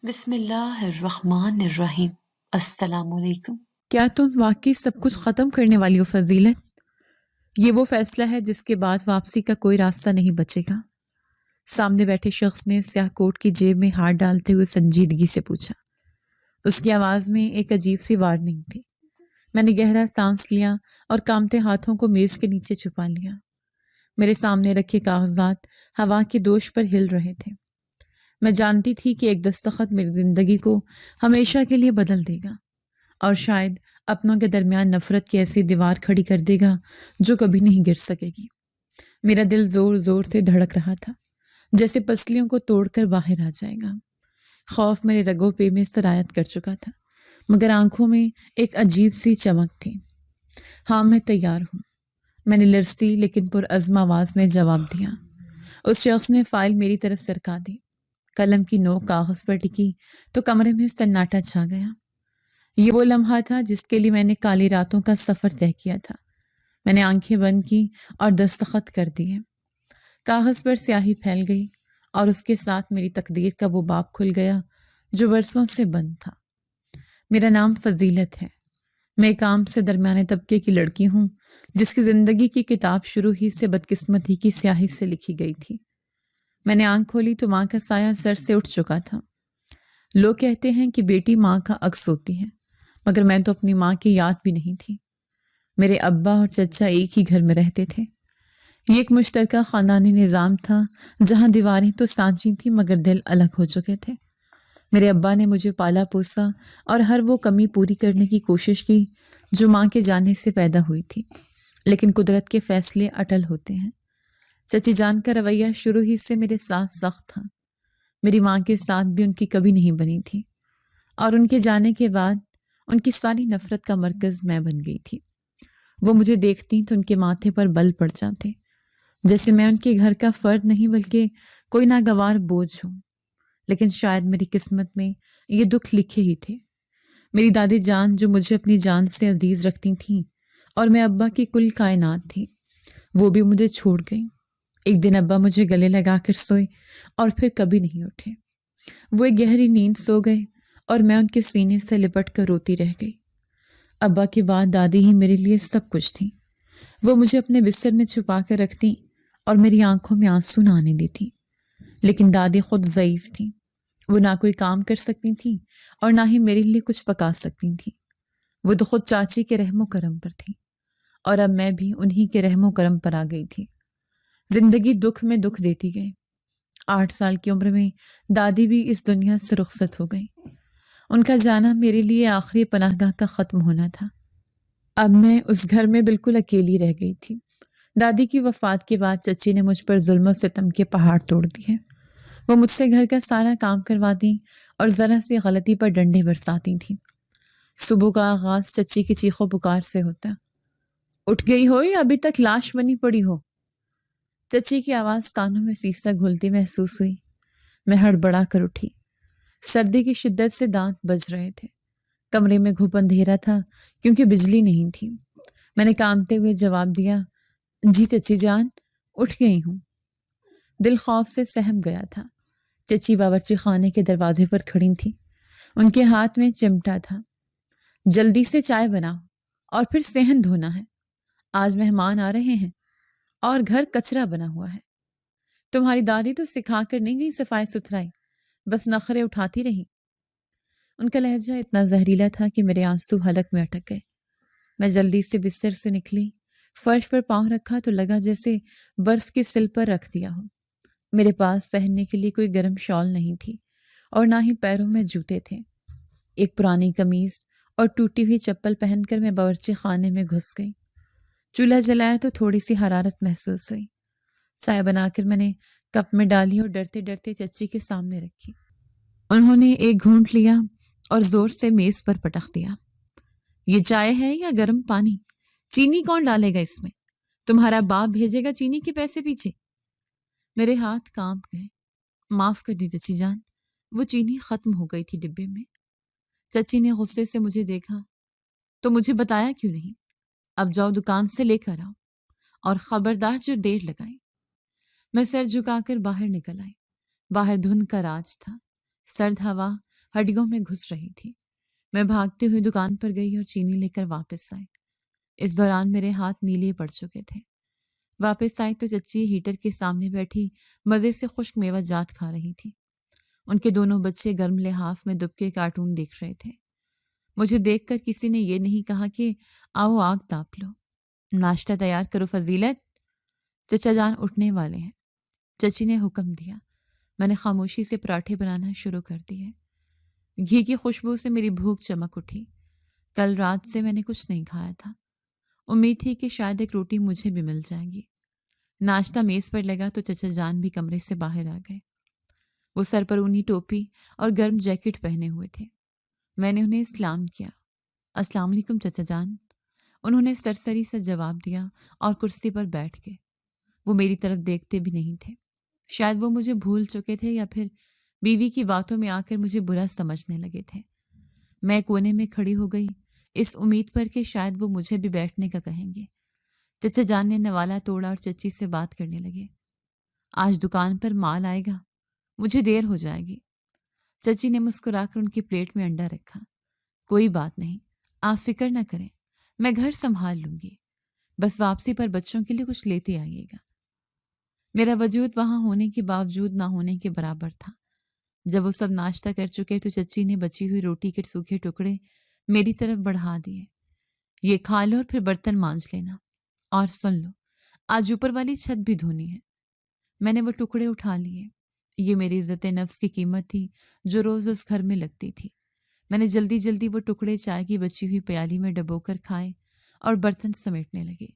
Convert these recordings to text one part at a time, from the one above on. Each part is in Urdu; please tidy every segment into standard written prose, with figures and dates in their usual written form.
بسم اللہ الرحمن الرحیم۔ السلام علیکم۔ کیا تم واقعی سب کچھ ختم کرنے والی ہو فضیلت؟ یہ وہ فیصلہ ہے جس کے بعد واپسی کا کوئی راستہ نہیں بچے گا۔ سامنے بیٹھے شخص نے سیاہ کوٹ کی جیب میں ہاتھ ڈالتے ہوئے سنجیدگی سے پوچھا۔ اس کی آواز میں ایک عجیب سی وارننگ تھی۔ میں نے گہرا سانس لیا اور کانپتے ہاتھوں کو میز کے نیچے چھپا لیا۔ میرے سامنے رکھے کاغذات ہوا کے دوش پر ہل رہے تھے۔ میں جانتی تھی کہ ایک دستخط میری زندگی کو ہمیشہ کے لیے بدل دے گا، اور شاید اپنوں کے درمیان نفرت کی ایسی دیوار کھڑی کر دے گا جو کبھی نہیں گر سکے گی۔ میرا دل زور زور سے دھڑک رہا تھا، جیسے پسلیوں کو توڑ کر باہر آ جائے گا۔ خوف میرے رگوں پہ میں سرایت کر چکا تھا، مگر آنکھوں میں ایک عجیب سی چمک تھی۔ ہاں، میں تیار ہوں، میں نے لرزتی لیکن پرعزم آواز میں جواب دیا۔ اس شخص نے فائل میری طرف سرکا دی۔ قلم کی نوک کاغذ پر ٹکی تو کمرے میں سناٹا چھا گیا۔ یہ وہ لمحہ تھا جس کے لیے میں نے کالی راتوں کا سفر طے کیا تھا۔ میں نے آنکھیں بند کی اور دستخط کر دیے۔ کاغذ پر سیاہی پھیل گئی اور اس کے ساتھ میری تقدیر کا وہ باب کھل گیا جو برسوں سے بند تھا۔ میرا نام فضیلت ہے۔ میں ایک عام سے درمیانے طبقے کی لڑکی ہوں جس کی زندگی کی کتاب شروع ہی سے بدقسمتی کی سیاہی سے لکھی گئی تھی۔ میں نے آنکھ کھولی تو ماں کا سایہ سر سے اٹھ چکا تھا۔ لوگ کہتے ہیں کہ بیٹی ماں کا عکس ہوتی ہے، مگر میں تو اپنی ماں کی یاد بھی نہیں تھی۔ میرے ابا اور چچا ایک ہی گھر میں رہتے تھے۔ یہ ایک مشترکہ خاندانی نظام تھا جہاں دیواریں تو سانچی تھیں مگر دل الگ ہو چکے تھے۔ میرے ابا نے مجھے پالا پوسا اور ہر وہ کمی پوری کرنے کی کوشش کی جو ماں کے جانے سے پیدا ہوئی تھی، لیکن قدرت کے فیصلے اٹل ہوتے ہیں۔ چچی جان کا رویہ شروع ہی سے میرے ساتھ سخت تھا۔ میری ماں کے ساتھ بھی ان کی کبھی نہیں بنی تھی، اور ان کے جانے کے بعد ان کی ساری نفرت کا مرکز میں بن گئی تھی۔ وہ مجھے دیکھتی تو ان کے ماتھے پر بل پڑ جاتے، جیسے میں ان کے گھر کا فرد نہیں بلکہ کوئی ناگوار بوجھ ہوں۔ لیکن شاید میری قسمت میں یہ دکھ لکھے ہی تھے۔ میری دادی جان جو مجھے اپنی جان سے عزیز رکھتی تھیں اور میں ابا کی کل کائنات تھی، وہ بھی مجھے چھوڑ گئیں۔ ایک دن ابا مجھے گلے لگا کر سوئے اور پھر کبھی نہیں اٹھے۔ وہ ایک گہری نیند سو گئے اور میں ان کے سینے سے لپٹ کر روتی رہ گئی۔ ابا کے بعد دادی ہی میرے لیے سب کچھ تھی۔ وہ مجھے اپنے بستر میں چھپا کر رکھتی اور میری آنکھوں میں آنسو نہ آنے دیتی۔ لیکن دادی خود ضعیف تھی۔ وہ نہ کوئی کام کر سکتی تھیں اور نہ ہی میرے لیے کچھ پکا سکتی تھیں۔ وہ تو خود چاچی کے رحم و کرم پر تھی، اور اب میں بھی انہی کے رحم و کرم پر آ گئی تھی۔ زندگی دکھ میں دکھ دیتی گئی۔ 8 سال کی عمر میں دادی بھی اس دنیا سے رخصت ہو گئی۔ ان کا جانا میرے لیے آخری پناہ گاہ کا ختم ہونا تھا۔ اب میں اس گھر میں بالکل اکیلی رہ گئی تھی۔ دادی کی وفات کے بعد چچی نے مجھ پر ظلم و ستم کے پہاڑ توڑ دیے۔ وہ مجھ سے گھر کا سارا کام کرواتی اور ذرا سی غلطی پر ڈنڈے برساتی تھیں۔ صبح کا آغاز چچی کی چیخو پکار سے ہوتا۔ اٹھ گئی ہو یا ابھی تک لاش بنی پڑی ہو؟ چچی کی آواز کانوں میں سیسا گھلتی محسوس ہوئی۔ میں ہڑبڑا کر اٹھی۔ سردی کی شدت سے دانت بج رہے تھے۔ کمرے میں گھپ اندھیرا تھا کیونکہ بجلی نہیں تھی۔ میں نے کانپتے ہوئے جواب دیا، جی چچی جان، اٹھ گئی ہوں۔ دل خوف سے سہم گیا تھا۔ چچی باورچی خانے کے دروازے پر کھڑی تھی۔ ان کے ہاتھ میں چمٹا تھا۔ جلدی سے چائے بناؤ اور پھر صحن دھونا ہے، آج مہمان آ رہے ہیں اور گھر کچرا بنا ہوا ہے۔ تمہاری دادی تو سکھا کر نہیں گئی صفائی ستھرائی، بس نخرے اٹھاتی رہی۔ ان کا لہجہ اتنا زہریلا تھا کہ میرے آنسو حلق میں اٹک گئے۔ میں جلدی سے بستر سے نکلی، فرش پر پاؤں رکھا تو لگا جیسے برف کے سل پر رکھ دیا ہو۔ میرے پاس پہننے کے لیے کوئی گرم شال نہیں تھی اور نہ ہی پیروں میں جوتے تھے۔ ایک پرانی قمیض اور ٹوٹی ہوئی چپل پہن کر میں باورچی خانے میں گھس گئی۔ چولہا جلایا تو تھوڑی سی حرارت محسوس ہوئی۔ چائے بنا کر میں نے کپ میں ڈالی اور ڈرتے ڈرتے چچی کے سامنے رکھی۔ انہوں نے ایک گھونٹ لیا اور زور سے میز پر پٹخ دیا۔ یہ چائے ہے یا گرم پانی؟ چینی کون ڈالے گا اس میں؟ تمہارا باپ بھیجے گا چینی کے پیسے پیچھے؟ میرے ہاتھ کانپ گئے۔ معاف کر دی چچی جان، وہ چینی ختم ہو گئی تھی ڈبے میں۔ چچی نے غصے سے مجھے دیکھا، تو مجھے بتایا کیوں نہیں؟ اب جاؤ دکان سے لے کر آؤ، اور خبردار جو دیر لگائی۔ میں سر جھکا کر باہر نکل آئی۔ باہر دھند کا راج تھا۔ سرد ہوا ہڈیوں میں گھس رہی تھی۔ میں بھاگتے ہوئے دکان پر گئی اور چینی لے کر واپس آئی۔ اس دوران میرے ہاتھ نیلے پڑ چکے تھے۔ واپس آئی تو چچی ہیٹر کے سامنے بیٹھی مزے سے خشک میوہ جات کھا رہی تھی۔ ان کے دونوں بچے گرم لحاف میں دب کے کارٹون دیکھ رہے تھے۔ مجھے دیکھ کر کسی نے یہ نہیں کہا کہ آؤ آگ تاپ لو، ناشتہ تیار کرو فضیلت، چچا جان اٹھنے والے ہیں۔ چچی نے حکم دیا۔ میں نے خاموشی سے پراٹھے بنانا شروع کر دیے۔ گھی کی خوشبو سے میری بھوک چمک اٹھی۔ کل رات سے میں نے کچھ نہیں کھایا تھا۔ امید تھی کہ شاید ایک روٹی مجھے بھی مل جائے گی۔ ناشتہ میز پر لگا تو چچا جان بھی کمرے سے باہر آ گئے۔ وہ سر پر اونی ٹوپی اور گرم جیکٹ پہنے ہوئے تھے۔ میں نے انہیں سلام کیا۔ السلام علیکم چچا جان۔ انہوں نے سرسری سے جواب دیا اور کرسی پر بیٹھ گئے۔ وہ میری طرف دیکھتے بھی نہیں تھے۔ شاید وہ مجھے بھول چکے تھے یا پھر بیوی کی باتوں میں آ کر مجھے برا سمجھنے لگے تھے۔ میں کونے میں کھڑی ہو گئی اس امید پر کہ شاید وہ مجھے بھی بیٹھنے کا کہیں گے۔ چچا جان نے نوالا توڑا اور چچی سے بات کرنے لگے۔ آج دکان پر مال آئے گا، مجھے دیر ہو جائے گی۔ چچی نے مسکرا کر ان کی پلیٹ میں انڈا رکھا۔ کوئی بات نہیں، آپ فکر نہ کریں، میں گھر سنبھال لوں گی، بس واپسی پر بچوں کے لیے کچھ لیتے آئیے گا۔ میرا وجود وہاں ہونے کے باوجود نہ ہونے کے برابر تھا۔ جب وہ سب ناشتہ کر چکے تو چچی نے بچی ہوئی روٹی کے سوکھے ٹکڑے میری طرف بڑھا دیے۔ یہ کھا لو اور پھر برتن مانج لینا، اور سن لو، آج اوپر والی چھت بھی دھونی ہے۔ میں نے وہ ٹکڑے اٹھا لیے۔ یہ میری عزت نفس کی قیمت تھی جو روز اس گھر میں لگتی تھی۔ میں نے جلدی جلدی وہ ٹکڑے چائے کی بچی ہوئی پیالی میں ڈبو کر کھائے اور برتن سمیٹنے لگے۔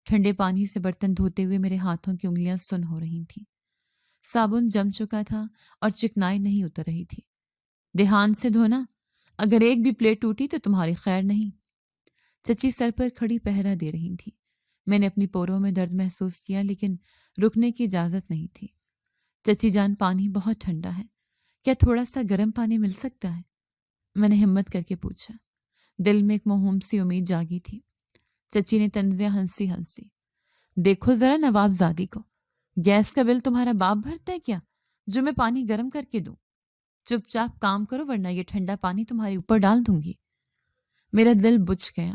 ٹھنڈے پانی سے برتن دھوتے ہوئے میرے ہاتھوں کی انگلیاں سن ہو رہی تھیں۔ صابن جم چکا تھا اور چکنائی نہیں اتر رہی تھی۔ دھیان سے دھونا، اگر ایک بھی پلیٹ ٹوٹی تو تمہاری خیر نہیں۔ چچی سر پر کھڑی پہرا دے رہی تھی۔ میں نے اپنی پوروں میں درد محسوس کیا لیکن رکنے کی اجازت نہیں تھی۔ چچی جان، پانی بہت ٹھنڈا ہے، کیا تھوڑا سا گرم پانی مل سکتا ہے؟ میں نے ہمت کر کے پوچھا۔ دل میں ایک موہوم سی امید جاگی تھی۔ چچی نے طنزیہ ہنسی۔ دیکھو ذرا نواب زادی کو، گیس کا بل تمہارا باپ بھرتا ہے کیا جو میں پانی گرم کر کے دوں؟ چپ چاپ کام کرو ورنہ یہ ٹھنڈا پانی تمہارے اوپر ڈال دوں گی۔ میرا دل بجھ گیا۔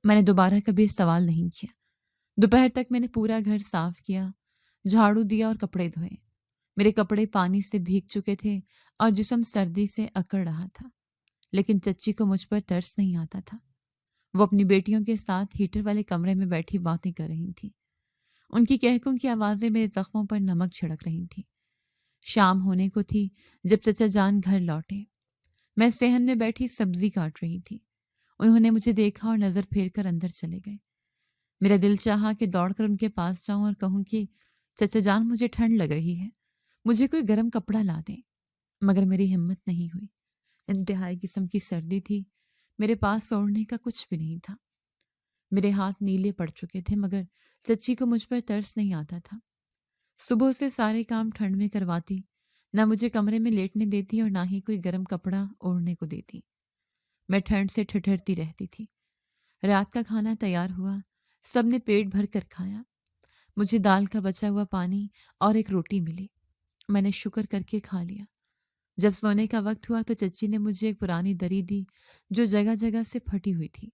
میں نے دوبارہ کبھی سوال نہیں کیا۔ دوپہر تک میں نے پورا گھر صاف کیا، جھاڑو دیا اور کپڑے دھوئے۔ میرے کپڑے پانی سے بھیگ چکے تھے اور جسم سردی سے اکڑ رہا تھا، لیکن چچی کو مجھ پر ترس نہیں آتا تھا۔ وہ اپنی بیٹیوں کے ساتھ ہیٹر والے کمرے میں بیٹھی باتیں کر رہی تھیں۔ ان کی کہکوں کی آوازیں میرے زخموں پر نمک چھڑک رہی تھیں۔ شام ہونے کو تھی جب چچا جان گھر لوٹے۔ میں صحن میں بیٹھی سبزی کاٹ رہی تھی۔ انہوں نے مجھے دیکھا اور نظر پھیر کر اندر چلے گئے۔ میرا دل چاہا کہ دوڑ کر ان کے پاس جاؤں اور کہوں کہ چچا جان، مجھے ٹھنڈ لگ رہی ہے، مجھے کوئی گرم کپڑا لا دیں، مگر میری ہمت نہیں ہوئی۔ انتہائی قسم کی سردی تھی، میرے پاس اوڑھنے کا کچھ بھی نہیں تھا۔ میرے ہاتھ نیلے پڑ چکے تھے مگر چچی کو مجھ پر ترس نہیں آتا تھا۔ صبح سے سارے کام ٹھنڈ میں کرواتی، نہ مجھے کمرے میں لیٹنے دیتی اور نہ ہی کوئی گرم کپڑا اوڑھنے کو دیتی۔ میں ٹھنڈ سے ٹھٹھرتی رہتی تھی۔ رات کا کھانا تیار ہوا، سب نے پیٹ بھر کر کھایا۔ مجھے دال کا بچا ہوا پانی اور ایک روٹی ملی۔ میں نے شکر کر کے کھا لیا۔ جب سونے کا وقت ہوا تو چچی نے مجھے ایک پرانی دری دی جو جگہ جگہ سے پھٹی ہوئی تھی۔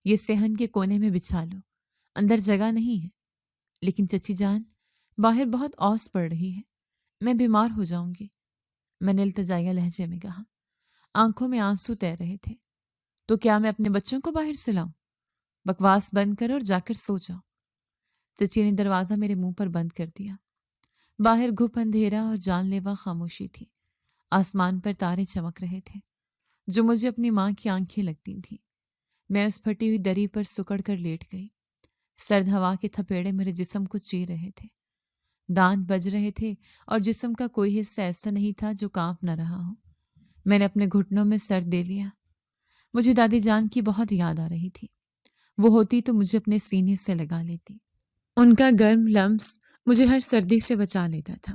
یہ صحن کے کونے میں بچھا لو، اندر جگہ نہیں ہے۔ لیکن چچی جان، باہر بہت اوس پڑ رہی ہے، میں بیمار ہو جاؤں گی، میں نے التجائیہ لہجے میں کہا۔ آنکھوں میں آنسو تیر رہے تھے۔ تو کیا میں اپنے بچوں کو باہر سے لاؤں؟ بکواس بند کرو اور جا کر سو جاؤ۔ چچی نے دروازہ میرے منہ پر بند کر دیا۔ باہر گھپ اندھیرا اور جان لیوا خاموشی تھی۔ آسمان پر تارے چمک رہے تھے جو مجھے اپنی ماں کی آنکھیں لگتی تھیں۔ میں اس پھٹی ہوئی دری پر سکڑ کر لیٹ گئی۔ سرد ہوا کے تھپیڑے میرے جسم کو چیر رہے تھے، دانت بج رہے تھے اور جسم کا کوئی حصہ ایسا نہیں تھا جو کانپ نہ رہا ہو۔ میں نے اپنے گھٹنوں میں سر دے لیا۔ مجھے دادی جان کی بہت یاد آ رہی تھی۔ وہ ہوتی تو مجھے اپنے سینے سے لگا لیتی۔ ان کا گرم لمس مجھے ہر سردی سے بچا لیتا تھا۔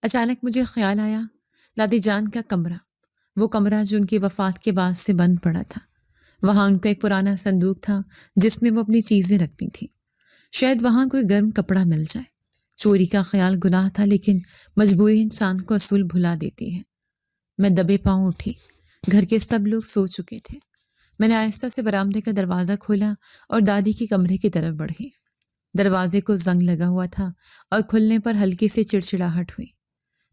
اچانک مجھے خیال آیا، دادی جان کا کمرہ، وہ کمرہ جو ان کی وفات کے بعد سے بند پڑا تھا۔ وہاں ان کا ایک پرانا صندوق تھا جس میں وہ اپنی چیزیں رکھتی تھیں۔ شاید وہاں کوئی گرم کپڑا مل جائے۔ چوری کا خیال گناہ تھا لیکن مجبوری انسان کو اصول بھلا دیتی ہے۔ میں دبے پاؤں اٹھی۔ گھر کے سب لوگ سو چکے تھے۔ میں نے آہستہ سے برآمدے کا دروازہ کھولا اور دادی کے کمرے کی طرف بڑھی۔ دروازے کو زنگ لگا ہوا تھا اور کھلنے پر ہلکی سی چڑچڑاہٹ ہوئی۔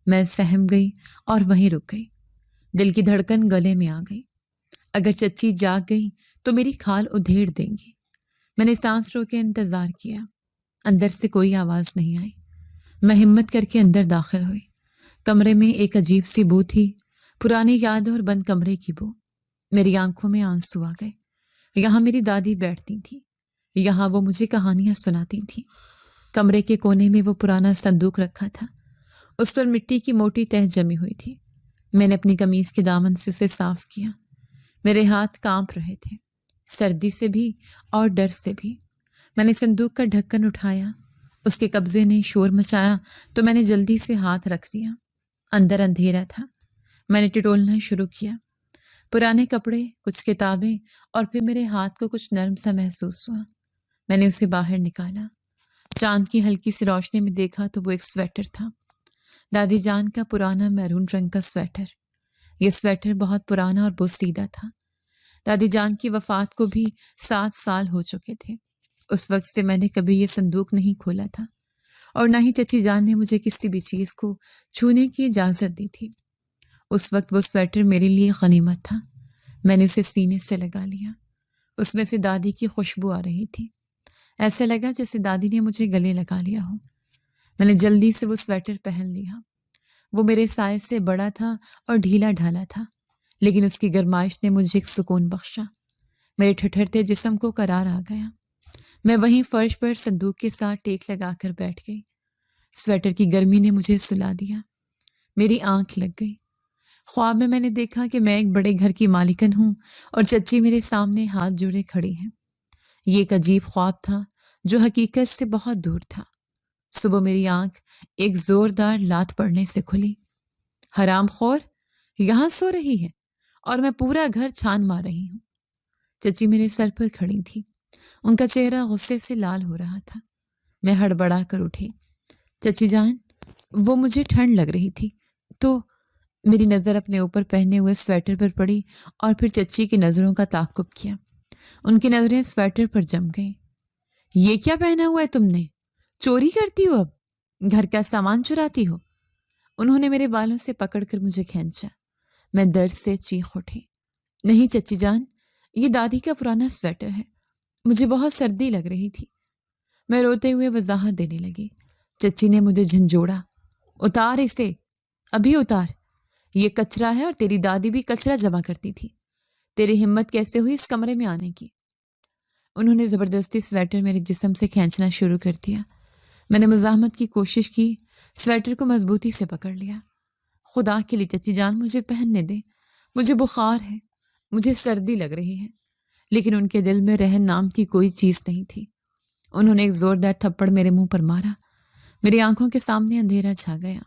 میں سہم گئی اور وہیں رک گئی۔ دل کی دھڑکن گلے میں آ گئی۔ اگر چچی جاگ گئی تو میری کھال ادھیڑ دیں گی۔ میں نے سانس رو کے انتظار کیا۔ اندر سے کوئی آواز نہیں آئی۔ میں ہمت کر کے اندر داخل ہوئی۔ کمرے میں ایک عجیب سی بو تھی، پرانی یادوں اور بند کمرے کی بو۔ میری آنکھوں میں آنسو آ گئے۔ یہاں میری دادی بیٹھتی تھی، یہاں وہ مجھے کہانیاں سناتی تھی۔ کمرے کے کونے میں وہ پرانا صندوق رکھا تھا، اس پر مٹی کی موٹی تہ جمی ہوئی تھی۔ میں نے اپنی قمیض کے دامن سے اسے صاف کیا۔ میرے ہاتھ کانپ رہے تھے، سردی سے بھی اور ڈر سے بھی۔ میں نے صندوق کا ڈھکن اٹھایا، اس کے قبضے نے شور مچایا تو میں نے جلدی سے ہاتھ رکھ دیا۔ اندر اندھیرا تھا۔ میں نے ٹٹولنا شروع کیا۔ پرانے کپڑے، کچھ کتابیں اور پھر میرے ہاتھ کو کچھ نرم سا محسوس ہوا۔ میں نے اسے باہر نکالا۔ چاند کی ہلکی سی روشنی میں دیکھا تو وہ ایک سویٹر تھا، دادی جان کا پرانا میرون رنگ کا سویٹر۔ یہ سویٹر بہت پرانا اور بوسیدہ تھا۔ دادی جان کی وفات کو بھی 7 سال ہو چکے تھے۔ اس وقت سے میں نے کبھی یہ صندوق نہیں کھولا تھا اور نہ ہی چچی جان نے مجھے کسی بھی چیز کو چھونے کی اجازت دی تھی۔ اس وقت وہ سویٹر میرے لیے غنیمت تھا۔ میں نے اسے سینے سے لگا لیا۔ اس میں سے دادی کی خوشبو آ رہی تھی۔ ایسا لگا جیسے دادی نے مجھے گلے لگا لیا ہو۔ میں نے جلدی سے وہ سویٹر پہن لیا۔ وہ میرے سائز سے بڑا تھا اور ڈھیلا ڈھالا تھا، لیکن اس کی گرمائش نے مجھے ایک سکون بخشا۔ میرے ٹھٹھرتے جسم کو قرار آ گیا۔ میں وہیں فرش پر صندوق کے ساتھ ٹیک لگا کر بیٹھ گئی۔ سویٹر کی گرمی نے مجھے سلا دیا۔ میری آنکھ لگ گئی۔ خواب میں نے دیکھا کہ میں ایک بڑے گھر کی مالکن ہوں اور چچی میرے سامنے ہاتھ جوڑے کھڑی ہیں۔ یہ ایک عجیب خواب تھا جو حقیقت سے بہت دور تھا۔ صبح میری آنکھ ایک زوردار لات پڑنے سے کھلی۔ حرام خور، یہاں سو رہی ہے اور میں پورا گھر چھان مار رہی ہوں۔ چچی میرے سر پر کھڑی تھی، ان کا چہرہ غصے سے لال ہو رہا تھا۔ میں ہڑبڑا کر اٹھی۔ چچی جان، وہ مجھے ٹھنڈ لگ رہی تھی تو میری نظر اپنے اوپر پہنے ہوئے سویٹر پر پڑی اور پھر چچی کی نظروں کا تعاقب کیا۔ ان کی نظریں سویٹر پر جم گئیں۔ یہ کیا پہنا ہوا ہے تم نے؟ چوری کرتی ہو؟ اب گھر کا سامان چراتی ہو؟ انہوں نے میرے بالوں سے پکڑ کر مجھے کھینچا۔ میں درد سے چیخ اٹھی۔ نہیں چچی جان، یہ دادی کا پرانا سویٹر ہے، مجھے بہت سردی لگ رہی تھی۔ میں روتے ہوئے وضاحت دینے لگی۔ چچی نے مجھے جھنجھوڑا۔ اتار اسے، ابھی اتار، یہ کچرا ہے اور تیری دادی بھی کچرا جمع کرتی تھی۔ تیری ہمت کیسے ہوئی اس کمرے میں آنے کی؟ انہوں نے زبردستی سویٹر میرے جسم سے کھینچنا شروع کر دیا۔ میں نے مزاحمت کی کوشش کی، سویٹر کو مضبوطی سے پکڑ لیا۔ خدا کے لیے چچی جان مجھے پہننے دے، مجھے بخار ہے، مجھے سردی لگ رہی ہے۔ لیکن ان کے دل میں رحم نام کی کوئی چیز نہیں تھی۔ انہوں نے ایک زوردار تھپڑ میرے منہ پر مارا۔ میری آنکھوں کے سامنے اندھیرا چھا گیا۔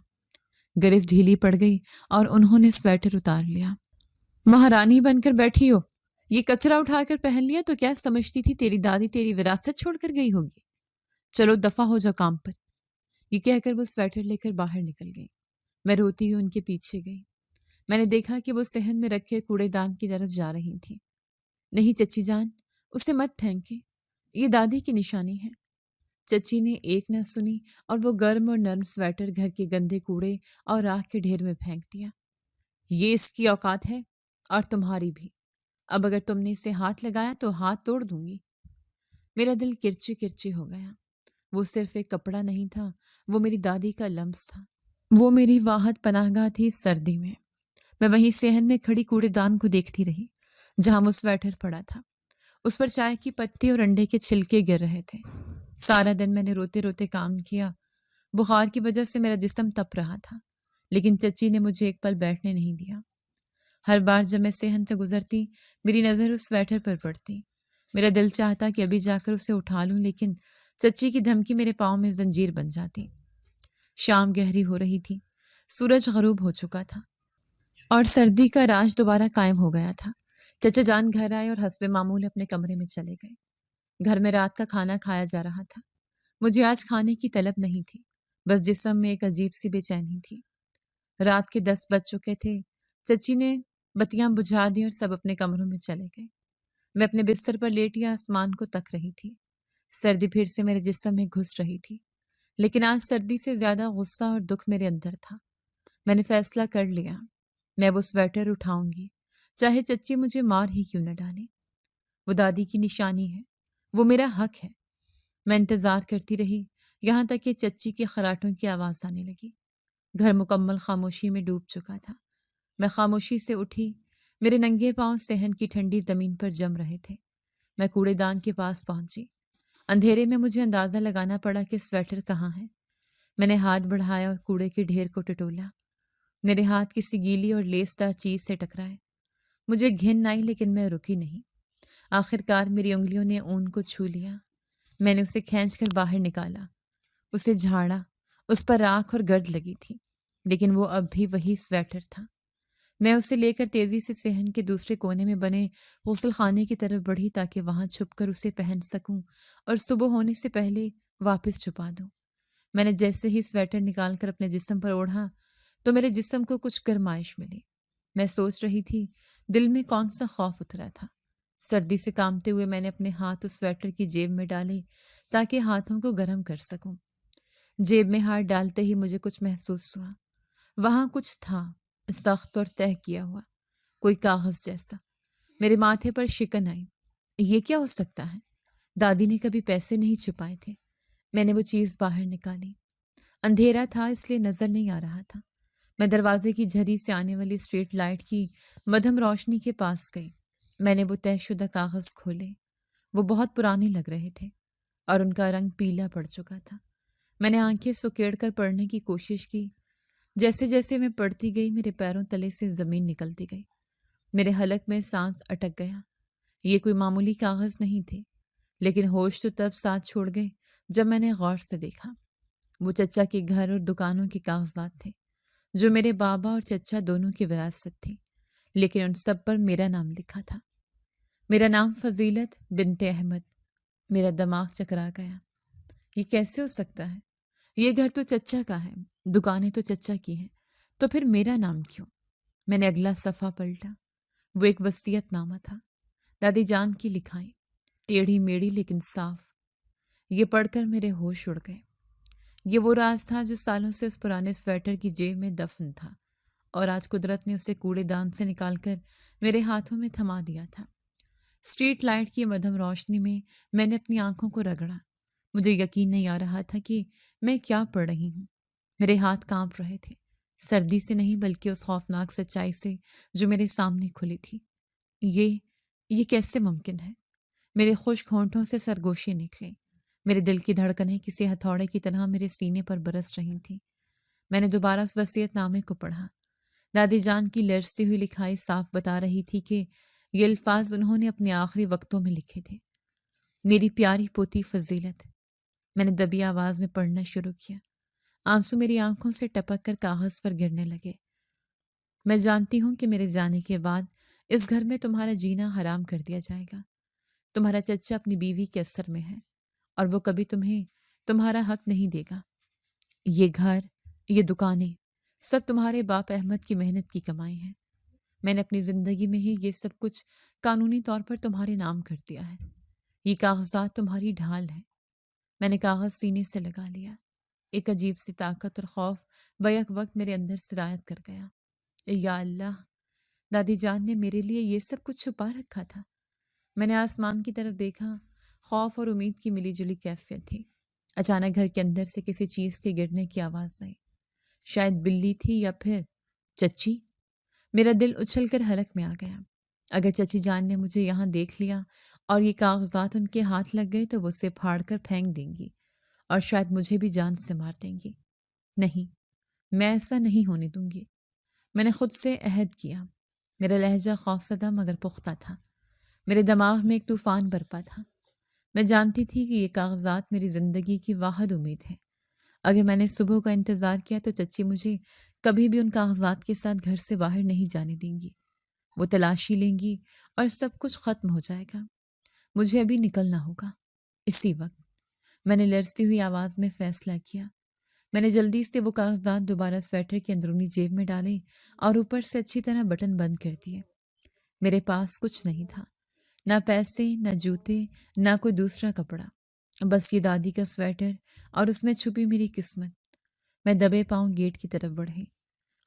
گرفت ڈھیلی پڑ گئی اور انہوں نے سویٹر اتار لیا۔ مہارانی بن کر بیٹھی ہو، یہ کچرا اٹھا کر پہن لیا تو کیا سمجھتی تھی تیری دادی تیری وراثت چھوڑ کر گئی ہوگی؟ چلو دفع ہو جاؤ کام پر۔ یہ کہہ کر وہ سویٹر لے کر باہر نکل گئی۔ میں روتی ہوئی ان کے پیچھے گئی۔ میں نے دیکھا کہ وہ صحن میں رکھے کوڑے دان کی طرف جا رہی تھی۔ نہیں چچی جان، اسے مت پھینکے، یہ دادی کی نشانی ہے۔ چچی نے ایک نہ سنی اور وہ گرم اور نرم سویٹر گھر کے گندے کوڑے اور راکھ کے ڈھیر میں پھینک دیا۔ یہ اس کی اوقات ہے اور تمہاری بھی۔ اب اگر تم نے اسے ہاتھ لگایا تو ہاتھ توڑ دوں گی۔ میرا دل کرچی کرچی ہو گیا۔ وہ صرف ایک کپڑا نہیں تھا، وہ میری دادی کا لمس تھا۔ وہ میری واحد پناہ گاہ تھی سردی میں۔ میں وہیں صحن میں کھڑی کوڑے دان کو دیکھتی رہی جہاں وہ سویٹر پڑا تھا۔ اس پر چائے کی پتی اور انڈے کے چھلکے گر رہے تھے۔ سارا دن میں نے روتے روتے کام کیا۔ بخار کی وجہ سے میرا جسم تپ رہا تھا، لیکن چچی نے مجھے ایک پل بیٹھنے نہیں دیا۔ ہر بار جب میں صحن سے گزرتی میری نظر اس سویٹر پر پڑتی۔ میرا دل چاہتا کہ ابھی جا کر اسے اٹھا لوں، لیکن چچی کی دھمکی میرے پاؤں میں زنجیر بن جاتی۔ شام گہری ہو رہی تھی، سورج غروب ہو چکا تھا اور سردی کا راج دوبارہ قائم ہو گیا تھا۔ چچا جان گھر آئے اور حسب معمول اپنے کمرے میں چلے گئے۔ گھر میں رات کا کھانا کھایا جا رہا تھا۔ مجھے آج کھانے کی طلب نہیں تھی، بس جسم میں ایک عجیب سی بے چینی تھی۔ رات کے 10 بج چکے تھے۔ چچی نے بتیاں بجھا دی اور سب اپنے کمروں میں چلے گئے۔ میں اپنے بستر پر لیٹی آسمان کو تک رہی تھی۔ سردی پھر سے میرے جسم میں گھس رہی تھی، لیکن آج سردی سے زیادہ غصہ اور دکھ میرے اندر تھا۔ میں نے فیصلہ کر لیا، میں وہ سویٹر اٹھاؤں گی، چاہے چچی مجھے مار ہی کیوں نہ ڈالے۔ وہ دادی کی نشانی ہے، وہ میرا حق ہے۔ میں انتظار کرتی رہی، یہاں تک کہ چچی کے خراٹوں کی آواز آنے لگی۔ گھر مکمل خاموشی میں ڈوب چکا تھا۔ میں خاموشی سے اٹھی، میرے ننگے پاؤں صحن کی ٹھنڈی زمین پر جم رہے تھے۔ میں کوڑے دان کے پاس پہنچی۔ اندھیرے میں مجھے اندازہ لگانا پڑا کہ سویٹر کہاں ہے۔ میں نے ہاتھ بڑھایا اور کوڑے کے ڈھیر کو ٹٹولا۔ میرے ہاتھ کسی گیلی اور لیس دار چیز سے ٹکرائے۔ مجھے گھن آئی لیکن میں رکی نہیں۔ آخر کار میری انگلیوں نے اون کو چھو لیا۔ میں نے اسے کھینچ کر باہر نکالا، اسے جھاڑا۔ اس پر راکھ اور گرد لگی تھی، لیکن وہ اب بھی وہی سویٹر تھا۔ میں اسے لے کر تیزی سے صحن کے دوسرے کونے میں بنے غسل خانے کی طرف بڑھی تاکہ وہاں چھپ کر اسے پہن سکوں اور صبح ہونے سے پہلے واپس چھپا دوں۔ میں نے جیسے ہی سویٹر نکال کر اپنے جسم پر اوڑھا تو میرے جسم کو کچھ گرمائش ملی۔ میں سوچ رہی تھی دل میں کون سا خوف اترا تھا۔ سردی سے کانپتے ہوئے میں نے اپنے ہاتھ اس سویٹر کی جیب میں ڈالے تاکہ ہاتھوں کو گرم کر سکوں۔ جیب میں ہاتھ ڈالتے ہی مجھے کچھ محسوس ہوا۔ وہاں کچھ تھا، سخت اور تہہ کیا ہوا، کوئی کاغذ جیسا۔ میرے ماتھے پر شکن آئی۔ یہ کیا ہو سکتا ہے؟ دادی نے کبھی پیسے نہیں چھپائے تھے۔ میں نے وہ چیز باہر نکالی۔ اندھیرا تھا اس لیے نظر نہیں آ رہا تھا۔ میں دروازے کی جھری سے آنے والی اسٹریٹ لائٹ کی مدھم روشنی کے پاس گئی۔ میں نے وہ طے شدہ کاغذ کھولے۔ وہ بہت پرانے لگ رہے تھے اور ان کا رنگ پیلا پڑ چکا تھا۔ میں نے آنکھیں سکیڑ کر پڑھنے کی کوشش کی۔ جیسے جیسے میں پڑھتی گئی میرے پیروں تلے سے زمین نکلتی گئی۔ میرے حلق میں سانس اٹک گیا۔ یہ کوئی معمولی کاغذ نہیں تھے، لیکن ہوش تو تب ساتھ چھوڑ گئے جب میں نے غور سے دیکھا۔ وہ چچا کے گھر اور دکانوں کے کاغذات تھے جو میرے بابا اور چچا دونوں کی وراثت تھی، لیکن ان سب پر میرا نام لکھا تھا۔ میرا نام فضیلت بنت احمد۔ میرا دماغ چکرا گیا۔ یہ کیسے ہو سکتا ہے؟ یہ گھر تو چچا کا ہے، دکانیں تو چچا کی ہیں، تو پھر میرا نام کیوں؟ میں نے اگلا صفحہ پلٹا۔ وہ ایک وصیت نامہ تھا، دادی جان کی لکھائی، ٹیڑھی میڑھی لیکن صاف۔ یہ پڑھ کر میرے ہوش اڑ گئے۔ یہ وہ راز تھا جو سالوں سے اس پرانے سویٹر کی جیب میں دفن تھا، اور آج قدرت نے اسے کوڑے دان سے نکال کر میرے ہاتھوں میں تھما دیا تھا۔ اسٹریٹ لائٹ کی مدھم روشنی میں نے اپنی آنکھوں کو رگڑا۔ مجھے یقین نہیں آ رہا تھا کہ میں کیا پڑھ رہی ہوں۔ میرے ہاتھ کانپ رہے تھے، سردی سے نہیں بلکہ اس خوفناک سچائی سے جو میرے سامنے کھلی تھی۔ یہ کیسے ممکن ہے؟ میرے خشک ہونٹوں سے سرگوشی نکلے۔ میرے دل کی دھڑکنیں کسی ہتھوڑے کی طرح میرے سینے پر برس رہی تھیں۔ میں نے دوبارہ اس وصیت نامے کو پڑھا۔ دادی جان کی لرزتی ہوئی لکھائی صاف بتا رہی تھی کہ یہ الفاظ انہوں نے اپنے آخری وقتوں میں لکھے تھے۔ میری پیاری پوتی فضیلت۔ میں نے دبی آواز میں پڑھنا شروع کیا۔ آنسو میری آنکھوں سے ٹپک کر کاغذ پر گرنے لگے۔ میں جانتی ہوں کہ میرے جانے کے بعد اس گھر میں تمہارا جینا حرام کر دیا جائے گا۔ تمہارا چچا اپنی بیوی کے اثر میں ہے اور وہ کبھی تمہیں تمہارا حق نہیں دے گا۔ یہ گھر، یہ دکانیں، سب تمہارے باپ احمد کی محنت کی کمائی ہیں۔ میں نے اپنی زندگی میں ہی یہ سب کچھ قانونی طور پر تمہارے نام کر دیا ہے۔ یہ کاغذات تمہاری ڈھال ہیں۔ میں نے کاغذ سینے سے لگا لیا۔ ایک عجیب سی طاقت اور خوف بیک وقت میرے اندر سرایت کر گیا۔ یا اللہ، دادی جان نے میرے لیے یہ سب کچھ چھپا رکھا تھا۔ میں نے آسمان کی طرف دیکھا۔ خوف اور امید کی ملی جلی کیفیت تھی۔ اچانک گھر کے اندر سے کسی چیز کے گرنے کی آواز آئی۔ شاید بلی تھی یا پھر چچی۔ میرا دل اچھل کر حلق میں آ گیا۔ اگر چچی جان نے مجھے یہاں دیکھ لیا اور یہ کاغذات ان کے ہاتھ لگ گئے تو وہ اسے پھاڑ کر پھینک دیں گی اور شاید مجھے بھی جان سے مار دیں گی۔ نہیں، میں ایسا نہیں ہونے دوں گی۔ میں نے خود سے عہد کیا۔ میرا لہجہ خوفزدہ مگر پختہ تھا۔ میرے دماغ میں ایک طوفان برپا تھا۔ میں جانتی تھی کہ یہ کاغذات میری زندگی کی واحد امید ہے۔ اگر میں نے صبح کا انتظار کیا تو چچی مجھے کبھی بھی ان کاغذات کے ساتھ گھر سے باہر نہیں جانے دیں گی۔ وہ تلاشی لیں گی اور سب کچھ ختم ہو جائے گا۔ مجھے ابھی نکلنا ہوگا، اسی وقت۔ میں نے لرزتی ہوئی آواز میں فیصلہ کیا۔ میں نے جلدی سے وہ کاغذات دوبارہ سویٹر کی اندرونی جیب میں ڈالے اور اوپر سے اچھی طرح بٹن بند کر دیے۔ میرے پاس کچھ نہیں تھا، نہ پیسے، نہ جوتے، نہ کوئی دوسرا کپڑا، بس یہ دادی کا سویٹر اور اس میں چھپی میری قسمت۔ میں دبے پاؤں گیٹ کی طرف بڑھی۔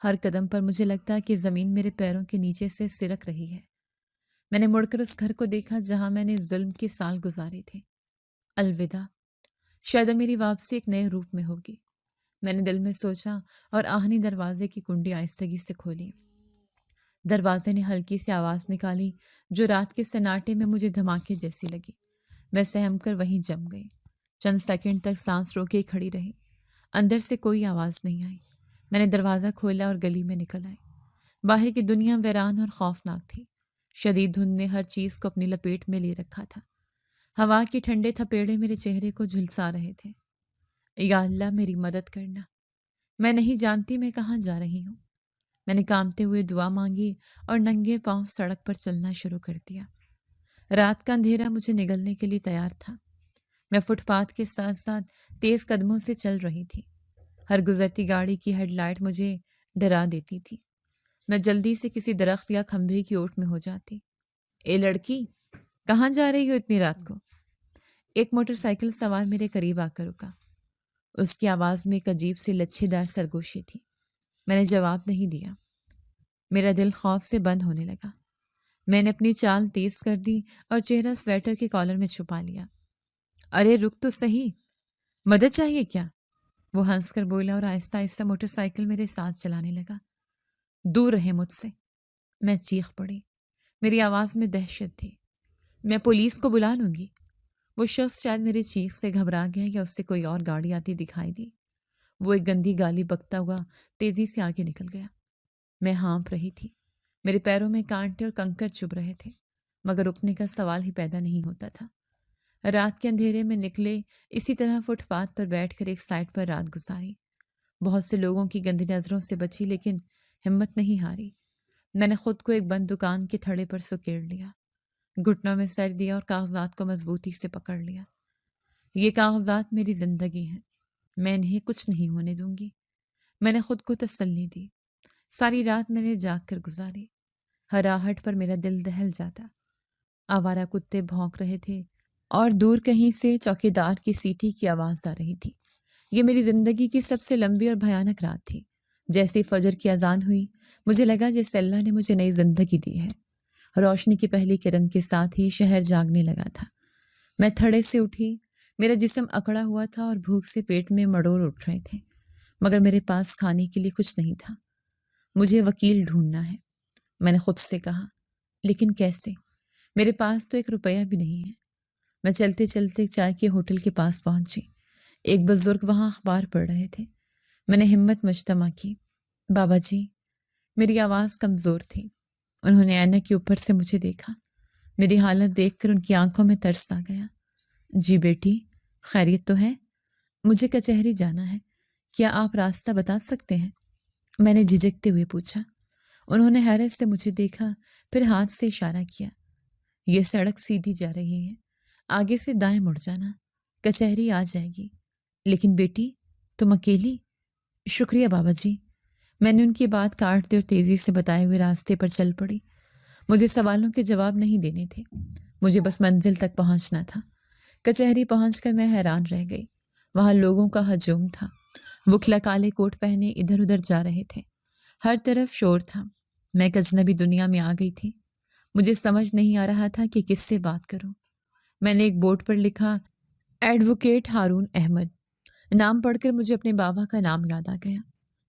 ہر قدم پر مجھے لگتا کہ زمین میرے پیروں کے نیچے سے سرک رہی ہے۔ میں نے مڑ کر اس گھر کو دیکھا جہاں میں نے ظلم کے سال گزارے تھے۔ الوداع، شاید اب میری واپسی ایک نئے روپ میں ہوگی، میں نے دل میں سوچا اور آہنی دروازے کی کنڈی آہستگی سے کھولی۔ دروازے نے ہلکی سی آواز نکالی جو رات کے سناٹے میں مجھے دھماکے جیسی لگی۔ میں سہم کر وہیں جم گئی۔ چند سیکنڈ تک سانس روکے کھڑی رہی۔ اندر سے کوئی آواز نہیں آئی۔ میں نے دروازہ کھولا اور گلی میں نکل آئی۔ باہر کی دنیا ویران اور خوفناک تھی۔ شدید دھند نے ہر چیز کو اپنی لپیٹ میں لیے رکھا تھا۔ ہوا کے ٹھنڈے تھپیڑے میرے چہرے کو جھلسا رہے تھے۔ یا اللہ میری مدد کرنا، میں نہیں جانتی میں کہاں جا رہی ہوں۔ میں نے کانپتے ہوئے دعا مانگی اور ننگے پاؤں سڑک پر چلنا شروع کر دیا۔ رات کا اندھیرا مجھے نگلنے کے لیے تیار تھا۔ میں فٹ پاتھ کے ساتھ ساتھ تیز قدموں سے چل رہی تھی۔ ہر گزرتی گاڑی کی ہیڈ لائٹ مجھے ڈرا دیتی تھی۔ میں جلدی سے کسی درخت یا کھمبے کی اوٹ میں ہو جاتی۔ اے لڑکی، کہاں جا رہی ہو اتنی رات کو؟ ایک موٹر سائیکل سوار میرے قریب آ کر رکا۔ اس کی آواز میں ایک عجیب سی لچھے دار سرگوشی تھی۔ میں نے جواب نہیں دیا۔ میرا دل خوف سے بند ہونے لگا۔ میں نے اپنی چال تیز کر دی اور چہرہ سویٹر کے کالر میں چھپا لیا۔ ارے رک تو صحیح، مدد چاہیے کیا؟ وہ ہنس کر بولا اور آہستہ آہستہ موٹر سائیکل میرے ساتھ چلانے لگا۔ دور رہے مجھ سے، میں چیخ پڑی۔ میری آواز میں دہشت تھی۔ میں پولیس کو بلا لوں گی۔ وہ شخص شاید میری چیخ سے گھبرا گیا یا اس سے کوئی اور گاڑی آتی دکھائی دی۔ وہ ایک گندی گالی بکتا ہوا تیزی سے آگے نکل گیا۔ میں ہانپ رہی تھی۔ میرے پیروں میں کانٹے اور کنکر چبھ رہے تھے، مگر رکنے کا سوال ہی پیدا نہیں ہوتا تھا۔ رات کے اندھیرے میں نکلے اسی طرح فٹ پاتھ پر بیٹھ کر ایک سائٹ پر رات گزاری۔ بہت سے لوگوں کی گندی نظروں سے بچی لیکن ہمت نہیں ہاری۔ میں نے خود کو ایک بند دکان کے تھڑے پر سکیڑ لیا، گھٹنوں میں سر دیا اور کاغذات کو مضبوطی سے پکڑ لیا۔ یہ کاغذات میری زندگی ہیں، میں انہیں کچھ نہیں ہونے دوں گی۔ میں نے خود کو تسلی دی۔ ساری رات میں نے جاگ کر گزاری۔ ہر آہٹ پر میرا دل دہل جاتا۔ آوارہ کتے بھونک رہے تھے اور دور کہیں سے چوکیدار کی سیٹی کی آواز آ رہی تھی۔ یہ میری زندگی کی سب سے لمبی اور بھیانک رات تھی۔ جیسے فجر کی اذان ہوئی، مجھے لگا جیسے اللہ نے مجھے نئی زندگی دی ہے۔ روشنی کی پہلی کرن کے ساتھ ہی شہر جاگنے لگا تھا۔ میں تھڑے سے اٹھی۔ میرا جسم اکڑا ہوا تھا اور بھوک سے پیٹ میں مڑوڑ اٹھ رہے تھے، مگر میرے پاس کھانے کے لیے کچھ نہیں تھا۔ مجھے وکیل ڈھونڈنا ہے، میں نے خود سے کہا، لیکن کیسے؟ میرے پاس تو 1 روپیہ بھی نہیں ہے۔ میں چلتے چلتے چائے کے ہوٹل کے پاس پہنچی۔ ایک بزرگ وہاں اخبار پڑھ رہے تھے۔ میں نے ہمت مجتمع کی۔ بابا جی، میری آواز کمزور تھی۔ انہوں نے اینک کے اوپر سے مجھے دیکھا۔ میری حالت دیکھ کر ان کی آنکھوں میں ترس آ گیا۔ جی بیٹی، خیریت تو ہے؟ مجھے کچہری جانا ہے، کیا آپ راستہ بتا سکتے ہیں؟ میں نے جھجکتے ہوئے پوچھا۔ انہوں نے حیرت سے مجھے دیکھا، پھر ہاتھ سے اشارہ کیا۔ یہ سڑک سیدھی جا رہی ہے، آگے سے دائیں مڑ جانا، کچہری آ جائے گی۔ لیکن بیٹی، تم اکیلی؟ شکریہ بابا جی۔ میں نے ان کی بات کاٹ دی اور تیزی سے بتائے ہوئے راستے پر چل پڑی۔ مجھے سوالوں کے جواب نہیں دینے تھے، مجھے بس منزل تک پہنچنا تھا۔ کچہری پہنچ کر میں حیران رہ گئی۔ وہاں لوگوں کا ہجوم تھا۔ وکلا کالے کوٹ پہنے ادھر ادھر جا رہے تھے۔ ہر طرف شور تھا۔ میں ایک اجنبی دنیا میں آ گئی تھی۔ مجھے سمجھ نہیں آ رہا تھا کہ کس سے بات کروں۔ میں نے ایک بورڈ پر لکھا ایڈوکیٹ ہارون احمد۔ نام پڑھ کر مجھے اپنے بابا کا نام یاد آ گیا۔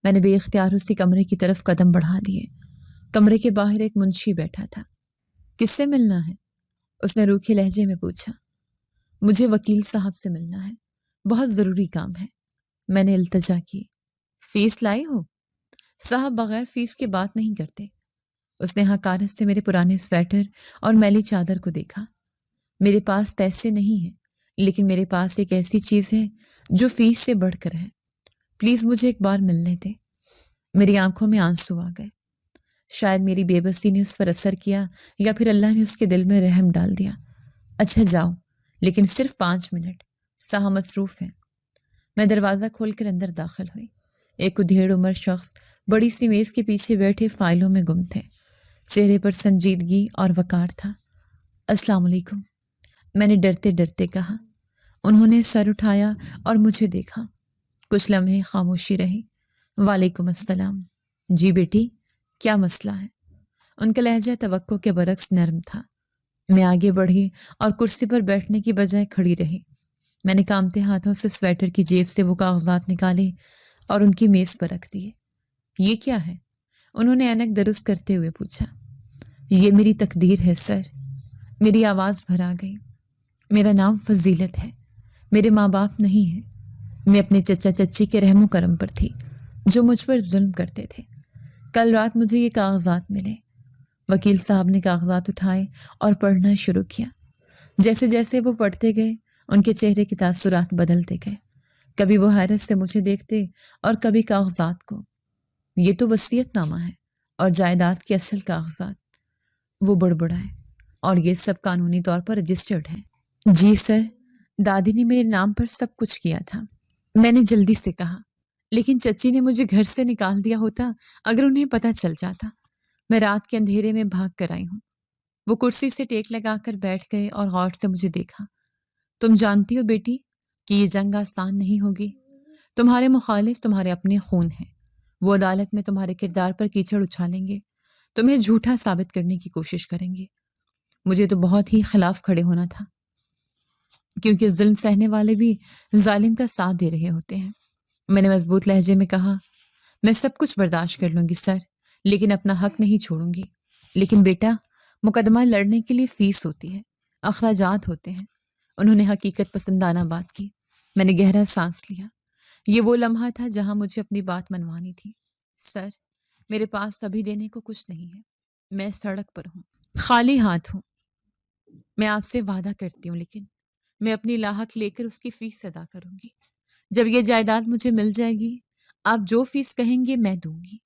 میں نے بے اختیار اسی کمرے کی طرف قدم بڑھا دیے۔ کمرے کے باہر ایک منشی بیٹھا تھا۔ کس سے ملنا ہے؟ اس نے روکھے لہجے میں پوچھا۔ مجھے وکیل صاحب سے ملنا ہے، بہت ضروری کام ہے۔ میں نے التجا کی۔ فیس لائی ہو؟ صاحب بغیر فیس کے بات نہیں کرتے۔ اس نے حقارت سے میرے پرانے سویٹر اور میلی چادر کو دیکھا۔ میرے پاس پیسے نہیں ہیں، لیکن میرے پاس ایک ایسی چیز ہے جو فیس سے بڑھ کر ہے۔ پلیز مجھے ایک بار ملنے دیں۔ میری آنکھوں میں آنسو آ گئے۔ شاید میری بے بسی نے اس پر اثر کیا یا پھر اللہ نے اس کے دل میں رحم ڈال دیا۔ اچھا جاؤ، لیکن صرف 5 منٹ، صاحب مصروف ہیں۔ میں دروازہ کھول کر اندر داخل ہوئی۔ ایک ادھیڑ عمر شخص بڑی سی میز کے پیچھے بیٹھے فائلوں میں گم تھے۔ چہرے پر سنجیدگی اور وقار تھا۔ السلام علیکم، میں نے ڈرتے ڈرتے کہا۔ انہوں نے سر اٹھایا اور مجھے دیکھا۔ کچھ لمحے خاموشی رہی۔ وعلیکم السلام۔ جی بیٹی، کیا مسئلہ ہے؟ ان کا لہجہ توقع کے برعکس نرم تھا۔ میں آگے بڑھی اور کرسی پر بیٹھنے کی بجائے کھڑی رہی۔ میں نے کانپتے ہاتھوں سے سویٹر کی جیب سے وہ کاغذات نکالے اور ان کی میز پر رکھ دیے۔ یہ کیا ہے؟ انہوں نے اینک درست کرتے ہوئے پوچھا۔ یہ میری تقدیر ہے سر۔ میری آواز بھر آ گئی۔ میرا نام فضیلت ہے، میرے ماں باپ نہیں ہیں۔ میں اپنے چچا چچی کے رحم و کرم پر تھی جو مجھ پر ظلم کرتے تھے۔ کل رات مجھے یہ کاغذات ملے۔ وکیل صاحب نے کاغذات اٹھائے اور پڑھنا شروع کیا۔ جیسے جیسے وہ پڑھتے گئے ان کے چہرے کے تاثرات بدلتے گئے۔ کبھی وہ حیرت سے مجھے دیکھتے اور کبھی کاغذات کو۔ یہ تو وصیت نامہ ہے اور جائیداد کے اصل کاغذات۔ وہ بڑبڑائے، اور یہ سب قانونی طور پر رجسٹرڈ ہے؟ جی سر، دادی نے میرے نام پر سب کچھ کیا تھا، میں نے جلدی سے کہا۔ لیکن چچی نے مجھے گھر سے نکال دیا ہوتا اگر انہیں پتہ چل جاتا۔ میں رات کے اندھیرے میں بھاگ کر آئی ہوں۔ وہ کرسی سے ٹیک لگا کر بیٹھ گئے اور غور سے مجھے دیکھا۔ تم جانتی ہو بیٹی کہ یہ جنگ آسان نہیں ہوگی۔ تمہارے مخالف تمہارے اپنے خون ہیں۔ وہ عدالت میں تمہارے کردار پر کیچڑ اچھالیں گے، تمہیں جھوٹا ثابت کرنے کی کوشش کریں گے۔ مجھے تو بہت ہی خلاف کھڑے ہونا تھا، کیونکہ ظلم سہنے والے بھی ظالم کا ساتھ دے رہے ہوتے ہیں۔ میں نے مضبوط لہجے میں کہا، میں سب کچھ برداشت کر لوں گی سر، لیکن اپنا حق نہیں چھوڑوں گی۔ لیکن بیٹا، مقدمہ لڑنے کے لیے فیس ہوتی ہے، اخراجات ہوتے ہیں۔ انہوں نے حقیقت پسندانہ بات کی۔ میں نے گہرا سانس لیا۔ یہ وہ لمحہ تھا جہاں مجھے اپنی بات منوانی تھی۔ سر، میرے پاس ابھی دینے کو کچھ نہیں ہے۔ میں سڑک پر ہوں، خالی ہاتھ ہوں۔ میں آپ سے وعدہ کرتی ہوں، لیکن میں اپنی لاحق لے کر اس کی فیس ادا کروں گی۔ جب یہ جائیداد مجھے مل جائے گی، آپ جو فیس کہیں گے میں دوں گی۔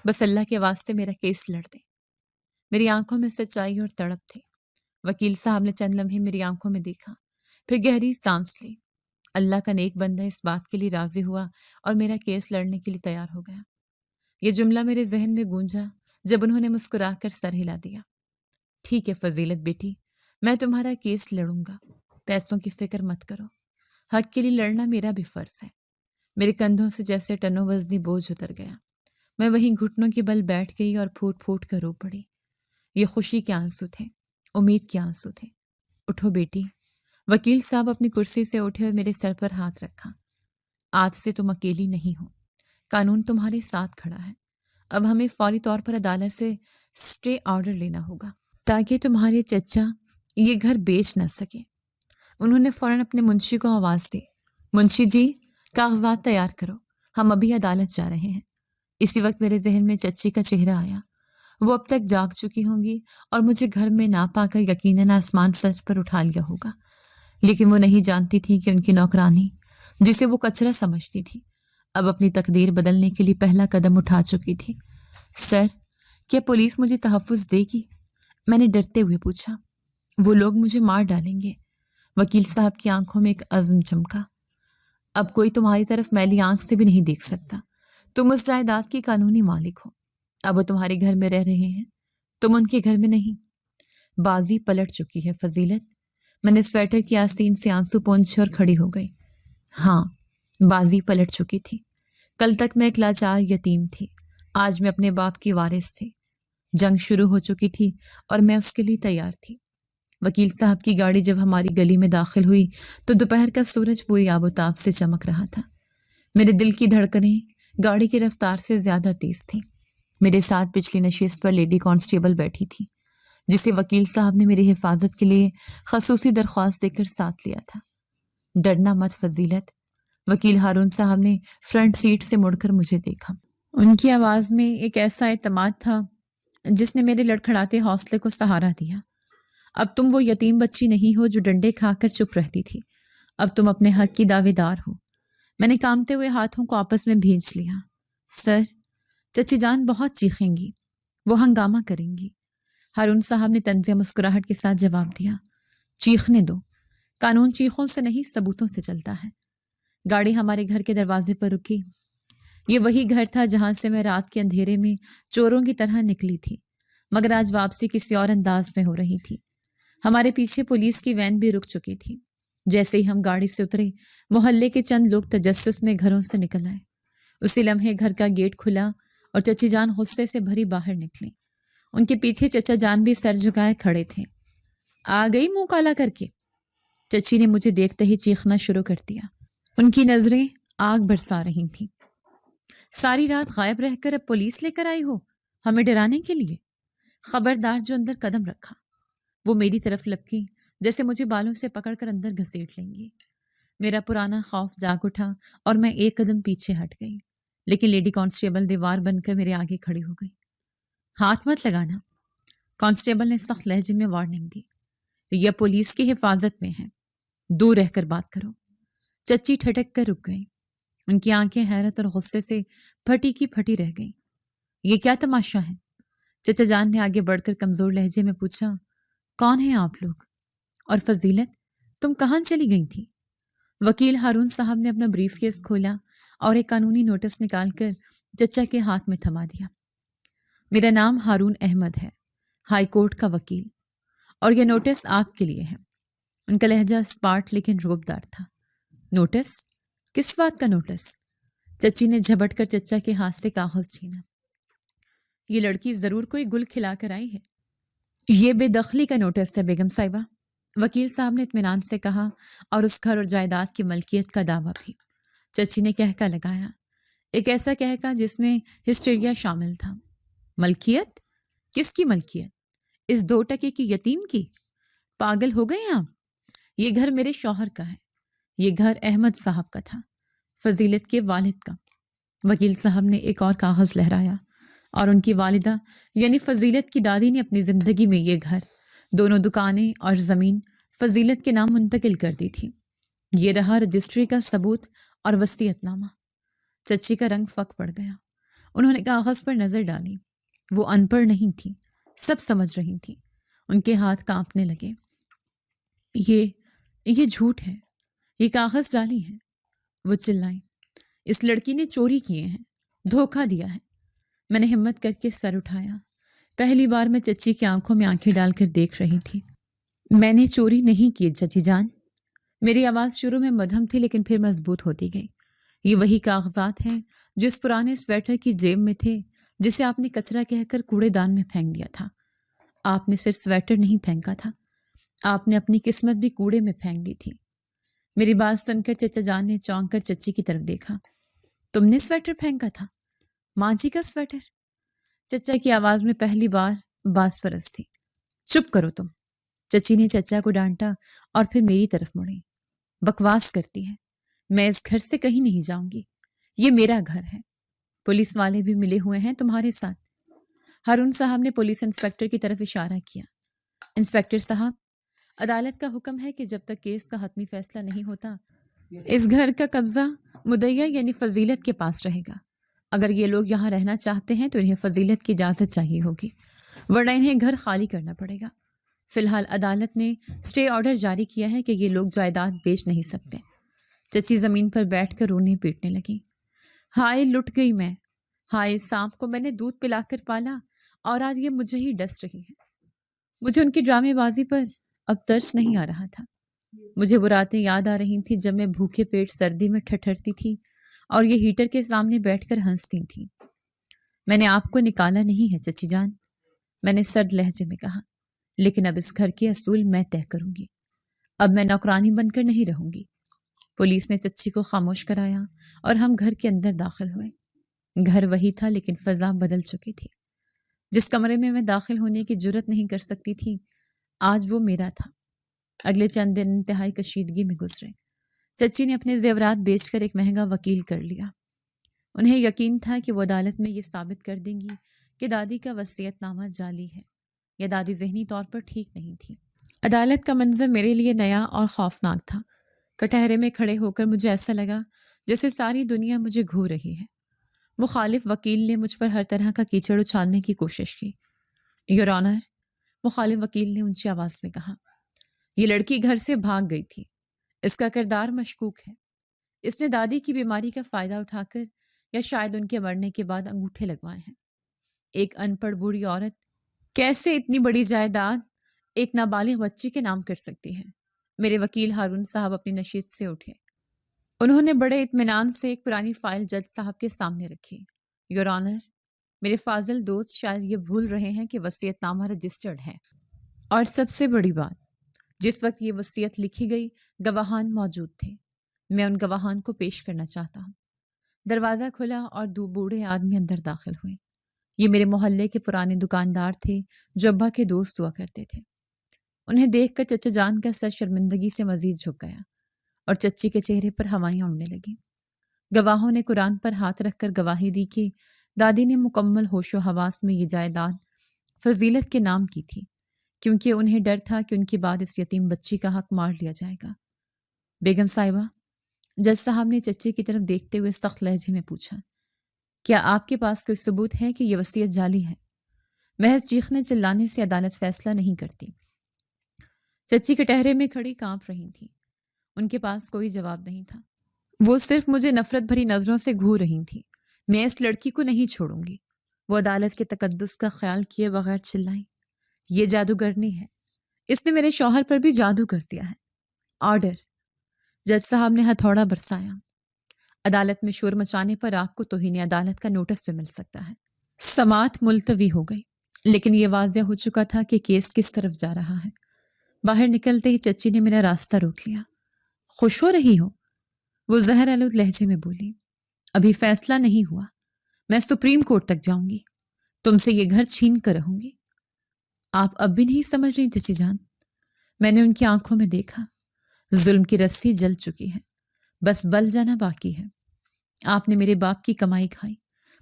بس اللہ کے واسطے میرا کیس لڑ دیں۔ میری آنکھوں میں سچائی اور تڑپ تھی۔ وکیل صاحب نے چند لمحے میری آنکھوں میں دیکھا، پھر گہری سانس لی۔ اللہ کا نیک بندہ اس بات کے لیے راضی ہوا اور میرا کیس لڑنے کے لیے تیار ہو گیا۔ یہ جملہ میرے ذہن میں گونجا جب انہوں نے مسکرا کر سر ہلا دیا۔ ٹھیک ہے فضیلت بیٹی، میں تمہارا کیس لڑوں گا، پیسوں کی فکر مت کرو۔ حق کے لیے لڑنا میرا بھی فرض ہے۔ میرے کندھوں سے جیسے ٹنوں وزنی بوجھ اتر گیا۔ میں وہیں گھٹنوں کے بل بیٹھ گئی اور پھوٹ پھوٹ کر رو پڑی۔ یہ خوشی کے آنسو تھے، امید کے آنسو تھے۔ اٹھو بیٹی۔ وکیل صاحب اپنی کرسی سے اٹھے اور میرے سر پر ہاتھ رکھا۔ آج سے تم اکیلی نہیں ہو، قانون تمہارے ساتھ کھڑا ہے۔ اب ہمیں فوری طور پر عدالت سے اسٹے آرڈر لینا ہوگا تاکہ تمہارے چچا یہ گھر بیچ نہ سکے۔ انہوں نے فوراً اپنے منشی کو آواز دی، منشی جی، کاغذات تیار کرو، ہم ابھی عدالت جا رہے ہیں۔ اسی وقت میرے ذہن میں چچی کا چہرہ آیا۔ وہ اب تک جاگ چکی ہوں گی اور مجھے گھر میں نہ پا کر یقیناً آسمان سر پر اٹھا لیا ہوگا، لیکن وہ نہیں جانتی تھی کہ ان کی نوکرانی، جسے وہ کچرا سمجھتی تھی، اب اپنی تقدیر بدلنے کے لیے پہلا قدم اٹھا چکی تھی۔ سر، کیا پولیس مجھے تحفظ دے گی؟ میں نے ڈرتے ہوئے پوچھا۔ وہ لوگ مجھے مار ڈالیں گے۔ وکیل صاحب کی آنکھوں میں ایک عزم چمکا۔ اب کوئی تمہاری طرف میلی آنکھ سے بھی نہیں دیکھ سکتا۔ تم اس جائیداد کی قانونی مالک ہو۔ اب وہ تمہارے گھر میں رہ رہے ہیں، تم ان کے گھر میں نہیں۔ بازی پلٹ چکی ہے فضیلت۔ میں نے سویٹر کی آستین سے آنسو پونچھے اور کھڑی ہو گئی۔ ہاں، بازی پلٹ چکی تھی۔ کل تک میں ایک لاچار یتیم تھی، آج میں اپنے باپ کی وارث تھی۔ جنگ شروع ہو چکی تھی اور میں اس کے لیے تیار تھی۔ وکیل صاحب کی گاڑی جب ہماری گلی میں داخل ہوئی تو دوپہر کا سورج پوری آب و تاب سے چمک رہا تھا۔ میرے دل کی دھڑکنیں گاڑی کی رفتار سے زیادہ تیز تھیں۔ میرے ساتھ پچھلی نشست پر لیڈی کانسٹیبل بیٹھی تھی، جسے وکیل صاحب نے میری حفاظت کے لیے خصوصی درخواست دے کر ساتھ لیا تھا۔ ڈرنا مت فضیلت، وکیل ہارون صاحب نے فرنٹ سیٹ سے مڑ کر مجھے دیکھا۔ ان کی آواز میں ایک ایسا اعتماد تھا جس نے میرے لڑکھڑاتے حوصلے کو سہارا دیا۔ اب تم وہ یتیم بچی نہیں ہو جو ڈنڈے کھا کر چپ رہتی تھی، اب تم اپنے حق کی دعوے دار ہو۔ میں نے کامتے ہوئے ہاتھوں کو آپس میں بھینچ لیا۔ سر، چچی جان بہت چیخیں گی، وہ ہنگامہ کریں گی۔ ہارون صاحب نے طنزیہ مسکراہٹ کے ساتھ جواب دیا، چیخنے دو، قانون چیخوں سے نہیں ثبوتوں سے چلتا ہے۔ گاڑی ہمارے گھر کے دروازے پر رکی۔ یہ وہی گھر تھا جہاں سے میں رات کے اندھیرے میں چوروں کی طرح نکلی تھی، مگر آج واپسی کسی اور انداز میں ہو رہی تھی۔ ہمارے پیچھے پولیس کی وین بھی رک چکی تھی۔ جیسے ہی ہم گاڑی سے اترے، محلے کے چند لوگ تجسس میں گھروں سے نکل آئے۔ اسی لمحے گھر کا گیٹ کھلا اور چچی جان غصے سے بھری باہر نکلی۔ ان کے پیچھے چچا جان بھی سر جھکائے کھڑے تھے۔ آ گئی منہ کالا کر کے؟ چچی نے مجھے دیکھتے ہی چیخنا شروع کر دیا۔ ان کی نظریں آگ برسا رہی تھیں۔ ساری رات غائب رہ کر اب پولیس لے کر آئی ہو ہمیں ڈرانے کے لیے؟ خبردار جو اندر قدم رکھا۔ وہ میری طرف لپکی جیسے مجھے بالوں سے پکڑ کر اندر گھسیٹ لیں گی۔ میرا پرانا خوف جاگ اٹھا اور میں ایک قدم پیچھے ہٹ گئی، لیکن لیڈی کانسٹیبل دیوار بن کر میرے آگے کھڑی ہو گئی۔ ہاتھ مت لگانا، کانسٹیبل نے سخت لہجے میں وارننگ دی۔ یہ پولیس کی حفاظت میں ہے، دور رہ کر بات کرو۔ چچی ٹھٹک کر رک گئی۔ ان کی آنکھیں حیرت اور غصے سے پھٹی کی پھٹی رہ گئیں۔ یہ کیا تماشا ہے؟ چچا جان نے آگے بڑھ کر کمزور لہجے میں پوچھا، کون ہیں آپ لوگ؟ اور فضیلت، تم کہاں چلی گئی تھی؟ وکیل ہارون صاحب نے اپنا بریف کیس کھولا اور ایک قانونی نوٹس نکال کر چچا کے ہاتھ میں تھما دیا۔ میرا نام ہارون احمد ہے، ہائی کورٹ کا وکیل، اور یہ نوٹس آپ کے لیے ہے۔ ان کا لہجہ اسپاٹ لیکن روبدار تھا۔ نوٹس؟ کس بات کا نوٹس؟ چچی نے جھپٹ کر چچا کے ہاتھ سے کاغذ چھینا۔ یہ لڑکی ضرور کوئی گل کھلا کر آئی ہے۔ یہ بے دخلی کا نوٹس ہے بیگم صاحبہ، وکیل صاحب نے اطمینان سے کہا، اور اس گھر اور جائیداد کی ملکیت کا دعویٰ بھی۔ چچی نے کہکا لگایا، ایک ایسا کہکا جس میں ہسٹیریا شامل تھا۔ ملکیت؟ کس کی ملکیت؟ اس 2 ٹکے کی یتیم کی؟ پاگل ہو گئے آپ؟ یہ گھر میرے شوہر کا ہے، یہ گھر احمد صاحب کا تھا، فضیلت کے والد کا۔ وکیل صاحب نے ایک اور کاغذ لہرایا، اور ان کی والدہ یعنی فضیلت کی دادی نے اپنی زندگی میں یہ گھر، دونوں دکانیں اور زمین فضیلت کے نام منتقل کر دی تھی۔ یہ رہا رجسٹری کا ثبوت اور وصیت نامہ۔ چچی کا رنگ فک پڑ گیا۔ انہوں نے کاغذ پر نظر ڈالی۔ وہ ان پڑھ نہیں تھی، سب سمجھ رہی تھی۔ ان کے ہاتھ کانپنے لگے۔ یہ جھوٹ ہے، یہ کاغذ ڈالی ہے، وہ چلائیں۔ اس لڑکی نے چوری کیے ہیں، دھوکہ دیا ہے۔ میں نے ہمت کر کے سر اٹھایا۔ پہلی بار میں چچی کی آنکھوں میں آنکھیں ڈال کر دیکھ رہی تھی۔ میں نے چوری نہیں کی چچی جان۔ میری آواز شروع میں مدھم تھی لیکن پھر مضبوط ہوتی گئی۔ یہ وہی کاغذات ہیں جس پرانے سویٹر کی جیب میں تھے جسے آپ نے کچرا کہہ کر کوڑے دان میں پھینک دیا تھا۔ آپ نے صرف سویٹر نہیں پھینکا تھا، آپ نے اپنی قسمت بھی کوڑے میں پھینک دی تھی۔ میری بات سن کر چچا جان نے چونک کر چچی کی طرف دیکھا۔ تم نے سویٹر پھینکا تھا؟ ماں جی کا سویٹر؟ چچا کی آواز میں پہلی بار باس پرس تھی۔ چپ کرو تم، چچی نے چچا کو ڈانٹا اور پھر میری طرف مڑی۔ بکواس کرتی ہے، میں اس گھر سے کہیں نہیں جاؤں گی، یہ میرا گھر ہے۔ پولیس والے بھی ملے ہوئے ہیں تمہارے ساتھ۔ ہارون صاحب نے پولیس انسپکٹر کی طرف اشارہ کیا۔ انسپکٹر صاحب، عدالت کا حکم ہے کہ جب تک کیس کا حتمی فیصلہ نہیں ہوتا اس گھر کا قبضہ مدعیہ یعنی فضیلت کے پاس رہے گا۔ اگر یہ لوگ یہاں رہنا چاہتے ہیں تو انہیں فضیلت کی اجازت چاہیے ہوگی، ورنہ انہیں گھر خالی کرنا پڑے گا۔ فی الحال عدالت نے اسٹے آرڈر جاری کیا ہے کہ یہ لوگ جائیداد بیچ نہیں سکتے۔ چچی زمین پر بیٹھ کر رونے پیٹنے لگی۔ ہائے لٹ گئی میں، ہائے سانپ کو میں نے دودھ پلا کر پالا اور آج یہ مجھے ہی ڈس رہی ہے۔ مجھے ان کی ڈرامے بازی پر اب ترس نہیں آ رہا تھا۔ مجھے وہ راتیں یاد آ رہی تھیں جب میں بھوکے پیٹ سردی میں ٹھٹھرتی تھی اور یہ ہیٹر کے سامنے بیٹھ کر ہنستی تھی۔ میں نے آپ کو نکالا نہیں ہے چچی جان، میں نے سرد لہجے میں کہا، لیکن اب اس گھر کے اصول میں طے کروں گی۔ اب میں نوکرانی بن کر نہیں رہوں گی۔ پولیس نے چچی کو خاموش کرایا اور ہم گھر کے اندر داخل ہوئے۔ گھر وہی تھا لیکن فضا بدل چکی تھی۔ جس کمرے میں داخل ہونے کی جرت نہیں کر سکتی تھی آج وہ میرا تھا۔ اگلے چند دن انتہائی کشیدگی میں گزرے۔ چچی نے اپنے زیورات بیچ کر ایک مہنگا وکیل کر لیا۔ انہیں یقین تھا کہ وہ عدالت میں یہ ثابت کر دیں گی کہ دادی کا وصیت نامہ جعلی ہے یا دادی ذہنی طور پر ٹھیک نہیں تھی۔ عدالت کا منظر میرے لیے نیا اور خوفناک تھا۔ کٹہرے میں کھڑے ہو کر مجھے ایسا لگا جیسے ساری دنیا مجھے گھور رہی ہے۔ مخالف وکیل نے مجھ پر ہر طرح کا کیچڑ اچھالنے کی کوشش کی۔ یور آنر، مخالف وکیل نے اونچی آواز میں کہا، یہ لڑکی گھر سے بھاگ گئی تھی، اس کا کردار مشکوک ہے، اس نے دادی کی بیماری کا فائدہ اٹھا کر یا شاید ان کے مرنے کے بعد انگوٹھے لگوائے ہیں۔ ایک ان پڑھ بوڑھی عورت کیسے اتنی بڑی جائیداد ایک نابالغ بچی کے نام کر سکتی ہے؟ میرے وکیل ہارون صاحب اپنی نشست سے اٹھے۔ انہوں نے بڑے اطمینان سے ایک پرانی فائل جج صاحب کے سامنے رکھی۔ یور آنر، میرے فاضل دوست شاید یہ بھول رہے ہیں کہ وصیت نامہ رجسٹرڈ ہے، اور سب سے بڑی بات، جس وقت یہ وصیت لکھی گئی گواہان موجود تھے۔ میں ان گواہان کو پیش کرنا چاہتا ہوں۔ دروازہ کھلا اور دو بوڑھے آدمی اندر داخل ہوئے۔ یہ میرے محلے کے پرانے دکاندار تھے جو ابا کے دوست ہوا کرتے تھے۔ انہیں دیکھ کر چچا جان کا سر شرمندگی سے مزید جھک گیا اور چچی کے چہرے پر ہوائیاں اڑنے لگیں۔ گواہوں نے قرآن پر ہاتھ رکھ کر گواہی دی کہ دادی نے مکمل ہوش و حواس میں یہ جائیداد فضیلت کے نام کی تھی، کیونکہ انہیں ڈر تھا کہ ان کے بعد اس یتیم بچی کا حق مار لیا جائے گا۔ بیگم صاحبہ، جج صاحب نے چچی کی طرف دیکھتے ہوئے سخت لہجے میں پوچھا، کیا آپ کے پاس کوئی ثبوت ہے کہ یہ وصیت جعلی ہے؟ محض چیخنے چلانے سے عدالت فیصلہ نہیں کرتی۔ چچی کٹہرے میں کھڑی کانپ رہی تھی۔ ان کے پاس کوئی جواب نہیں تھا۔ وہ صرف مجھے نفرت بھری نظروں سے گھور رہی تھی۔ میں اس لڑکی کو نہیں چھوڑوں گی۔ وہ عدالت کے تقدس کا خیال کیے بغیر چلائیں، یہ جادوگرنی ہے، اس نے میرے شوہر پر بھی جادو کر دیا ہے۔ آرڈر! جج صاحب نے ہتھوڑا برسایا۔ عدالت میں شور مچانے پر آپ کو توہین عدالت کا نوٹس بھی مل سکتا ہے۔ سماعت ملتوی ہو گئی، لیکن یہ واضح ہو چکا تھا کہ کیس کس طرف جا رہا ہے۔ باہر نکلتے ہی چچی نے میرا راستہ روک لیا۔ خوش ہو رہی ہو؟ وہ زہر آلود لہجے میں بولی۔ ابھی فیصلہ نہیں ہوا، میں سپریم کورٹ تک جاؤں گی، تم سے یہ گھر چھین کر رہوں گی۔ آپ اب بھی نہیں سمجھ رہی چچی جان؟ میں نے ان کی آنکھوں میں دیکھا، ظلم کی رسی جل چکی ہے، بس بل جانا باقی ہے۔ آپ نے میرے باپ کی کمائی کھائی،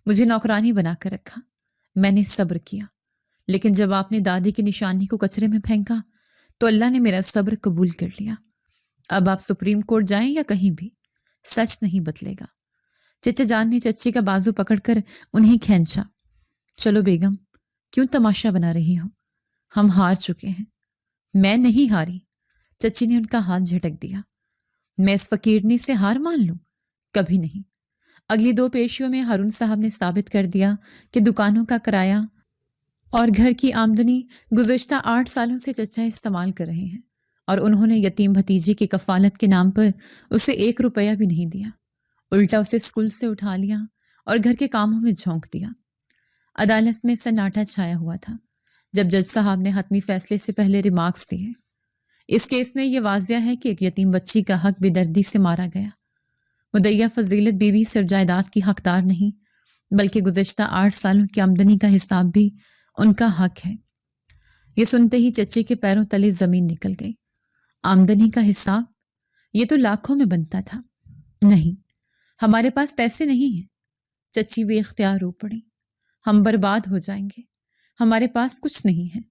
مجھے نوکرانی بنا کر رکھا، میں نے صبر کیا، لیکن جب آپ نے دادی کی نشانی کو کچرے میں پھینکا تو اللہ نے میرا صبر قبول کر لیا۔ اب آپ سپریم کورٹ جائیں یا کہیں بھی، سچ نہیں بدلے گا۔ چچا جان نے چچی کا بازو پکڑ کر انہیں کھینچا۔ چلو بیگم، کیوں تماشا بنا رہی ہو؟ ہم ہار چکے ہیں۔ میں نہیں ہاری، چچی نے ان کا ہاتھ جھٹک دیا۔ میں اس فقیرنی سے ہار مان لوں؟ کبھی نہیں۔ اگلی 2 پیشیوں میں ہارون صاحب نے ثابت کر دیا کہ دکانوں کا کرایہ اور گھر کی آمدنی گزشتہ 8 سالوں سے چچا استعمال کر رہے ہیں، اور انہوں نے یتیم بھتیجی کی کفالت کے نام پر اسے 1 روپیہ بھی نہیں دیا، الٹا اسے اسکول سے اٹھا لیا اور گھر کے کاموں میں جھونک دیا۔ عدالت میں سناٹا چھایا ہوا تھا جب جج صاحب نے حتمی فیصلے سے پہلے ریمارکس دیے۔ اس کیس میں یہ واضح ہے کہ ایک یتیم بچی کا حق بے دردی سے مارا گیا۔ مدعیہ فضیلت بی بی صرف جائیداد کی حقدار نہیں، بلکہ گزشتہ 8 سالوں کی آمدنی کا حساب بھی ان کا حق ہے۔ یہ سنتے ہی چچی کے پیروں تلے زمین نکل گئی۔ آمدنی کا حساب؟ یہ تو لاکھوں میں بنتا تھا۔ نہیں، ہمارے پاس پیسے نہیں ہیں۔ چچی بے اختیار رو پڑی۔ ہم برباد ہو جائیں گے، ہمارے پاس کچھ نہیں ہے۔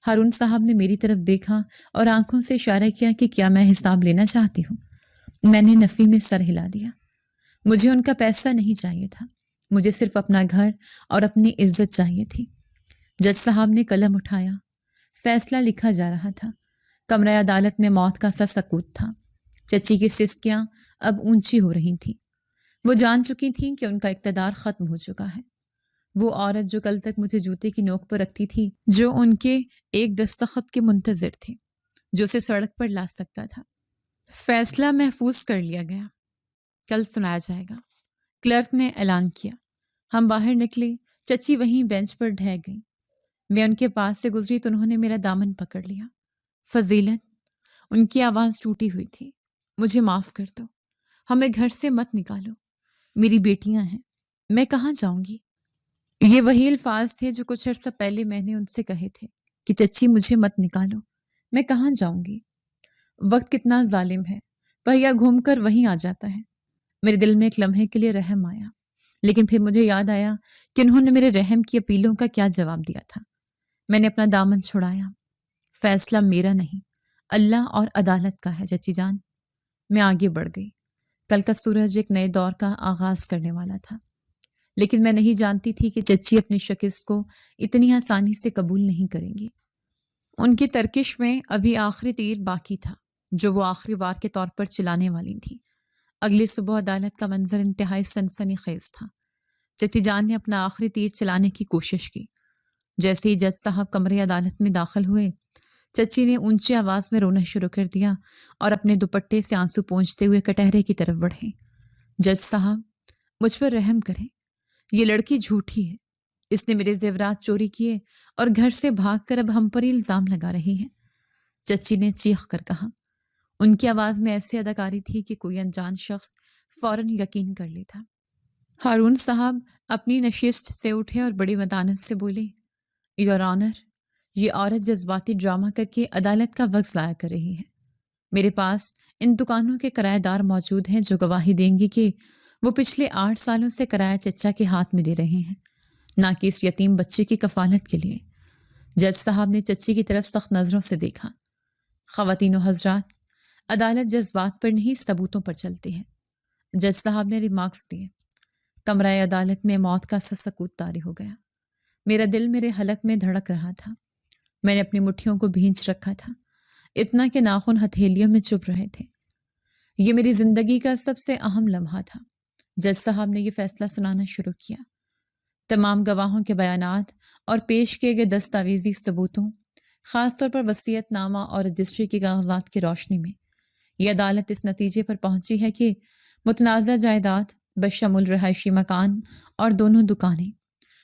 ہارون صاحب نے میری طرف دیکھا اور آنکھوں سے اشارہ کیا کہ کیا میں حساب لینا چاہتی ہوں۔ میں نے نفی میں سر ہلا دیا۔ مجھے ان کا پیسہ نہیں چاہیے تھا، مجھے صرف اپنا گھر اور اپنی عزت چاہیے تھی۔ جج صاحب نے قلم اٹھایا۔ فیصلہ لکھا جا رہا تھا۔ کمرہ عدالت میں موت کا سا سکوت تھا۔ چچی کی سسکیاں اب اونچی ہو رہی تھیں۔ وہ جان چکی تھیں کہ ان کا اقتدار ختم ہو چکا ہے۔ وہ عورت جو کل تک مجھے جوتے کی نوک پر رکھتی تھی، جو ان کے ایک دستخط کے منتظر تھی، جو اسے سڑک پر لا سکتا تھا۔ فیصلہ محفوظ کر لیا گیا، کل سنایا جائے گا، کلرک نے اعلان کیا۔ ہم باہر نکلے، چچی وہیں بینچ پر ڈھہ گئی۔ میں ان کے پاس سے گزری تو انہوں نے میرا دامن پکڑ لیا۔ فضیلت، ان کی آواز ٹوٹی ہوئی تھی، مجھے معاف کر دو، ہمیں گھر سے مت نکالو، میری بیٹیاں ہیں، میں کہاں جاؤں گی؟ یہ وہی الفاظ تھے جو کچھ عرصہ پہلے میں نے ان سے کہے تھے کہ چچی مجھے مت نکالو، میں کہاں جاؤں گی؟ وقت کتنا ظالم ہے، پہیا گھوم کر وہیں آ جاتا ہے۔ میرے دل میں ایک لمحے کے لیے رحم آیا، لیکن پھر مجھے یاد آیا کہ انہوں نے میرے رحم کی اپیلوں کا کیا جواب دیا تھا۔ میں نے اپنا دامن چھڑایا۔ فیصلہ میرا نہیں، اللہ اور عدالت کا ہے چچی جان۔ میں آگے بڑھ گئی۔ کل کا سورج ایک نئے دور کا آغاز کرنے والا تھا، لیکن میں نہیں جانتی تھی کہ چچی اپنی شکست کو اتنی آسانی سے قبول نہیں کریں گی۔ ان کی ترکش میں ابھی آخری تیر باقی تھا جو وہ آخری وار کے طور پر چلانے والی تھی۔ اگلی صبح عدالت کا منظر انتہائی سنسنی خیز تھا۔ چچی جان نے اپنا آخری تیر چلانے کی کوشش کی۔ جیسے ہی جج صاحب کمرے عدالت میں داخل ہوئے، چچی نے اونچی آواز میں رونا شروع کر دیا اور اپنے دوپٹے سے آنسو پونچھتے ہوئے کٹہرے کی طرف بڑھے۔ جج صاحب، مجھ پر رحم کریں، یہ لڑکی جھوٹی ہے، اس نے میرے زیورات چوری کیے اور گھر سے بھاگ کر اب ہم پر الزام لگا رہی ہے، چچی نے چیخ کر کہا۔ ان کی آواز میں ایسی اداکاری تھی کہ کوئی انجان شخص فوراً یقین کر لیتا۔ ہارون صاحب اپنی نشست سے اٹھے اور بڑی متانت سے بولے، یور آنر، یہ عورت جذباتی ڈرامہ کر کے عدالت کا وقت ضائع کر رہی ہے۔ میرے پاس ان دکانوں کے کرایہ دار موجود ہیں جو گواہی دیں گی کہ وہ پچھلے 8 سالوں سے کرایہ چچا کے ہاتھ میں دے رہے ہیں، نہ کہ اس یتیم بچے کی کفالت کے لیے۔ جج صاحب نے چچی کی طرف سخت نظروں سے دیکھا۔ خواتین و حضرات، عدالت جذبات پر نہیں ثبوتوں پر چلتی ہے۔ جج صاحب نے ریمارکس دیے۔ کمرہ عدالت میں موت کا سا سکوت طاری ہو گیا۔ میرا دل میرے حلق میں دھڑک رہا تھا۔ میں نے اپنی مٹھیوں کو بھینچ رکھا تھا، اتنا کہ ناخن ہتھیلیوں میں چبھ رہے تھے۔ یہ میری زندگی کا سب سے اہم لمحہ تھا۔ جج صاحب نے یہ فیصلہ سنانا شروع کیا۔ تمام گواہوں کے بیانات اور پیش کیے گئے دستاویزی ثبوتوں، خاص طور پر وصیت نامہ اور رجسٹری کے کاغذات کی روشنی میں یہ عدالت اس نتیجے پر پہنچی ہے کہ متنازع جائیداد بشمول رہائشی مکان اور دونوں دکانیں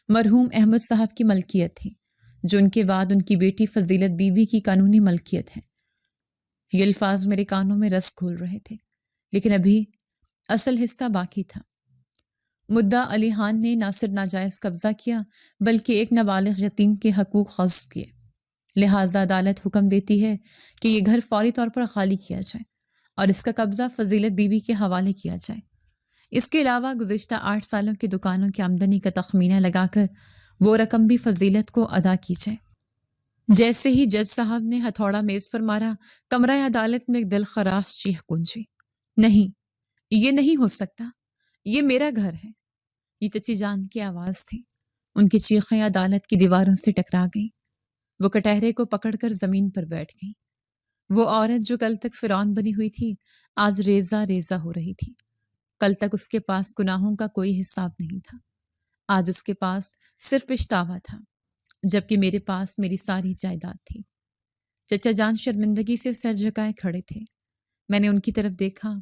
مرحوم احمد صاحب کی ملکیت تھی، جو ان کے بعد ان کی بیٹی فضیلت بی بی کی قانونی ملکیت ہے۔ یہ الفاظ میرے کانوں میں رس گھول رہے تھے، لیکن ابھی اصل حصہ باقی تھا۔ مدعا علی خان نے نہ صرف ناجائز قبضہ کیا بلکہ ایک نابالغ یتیم کے حقوق غصب کیے، لہٰذا عدالت حکم دیتی ہے کہ یہ گھر فوری طور پر خالی کیا جائے اور اس کا قبضہ فضیلت بی بی کے حوالے کیا جائے۔ اس کے علاوہ گزشتہ 8 سالوں کی دکانوں کی آمدنی کا تخمینہ لگا کر وہ رقم بھی فضیلت کو ادا کی جائے۔ جیسے ہی جج صاحب نے ہتھوڑا میز پر مارا، کمرہ عدالت میں ایک دل خراش چیخ گونجی۔ نہیں، یہ نہیں ہو سکتا، یہ میرا گھر ہے۔ یہ چچی جان کی آواز تھی۔ ان کی چیخیں عدالت کی دیواروں سے ٹکرا گئیں۔ وہ کٹہرے کو پکڑ کر زمین پر بیٹھ گئیں۔ وہ عورت جو کل تک فرعون بنی ہوئی تھی، آج ریزہ ریزہ ہو رہی تھی۔ کل تک اس کے پاس گناہوں کا کوئی حساب نہیں تھا، آج اس کے پاس صرف پچھتاوا تھا، جبکہ میرے پاس میری ساری جائیداد تھی۔ چچا جان شرمندگی سے سر جھکائے کھڑے تھے۔ میں نے ان کی طرف دیکھا۔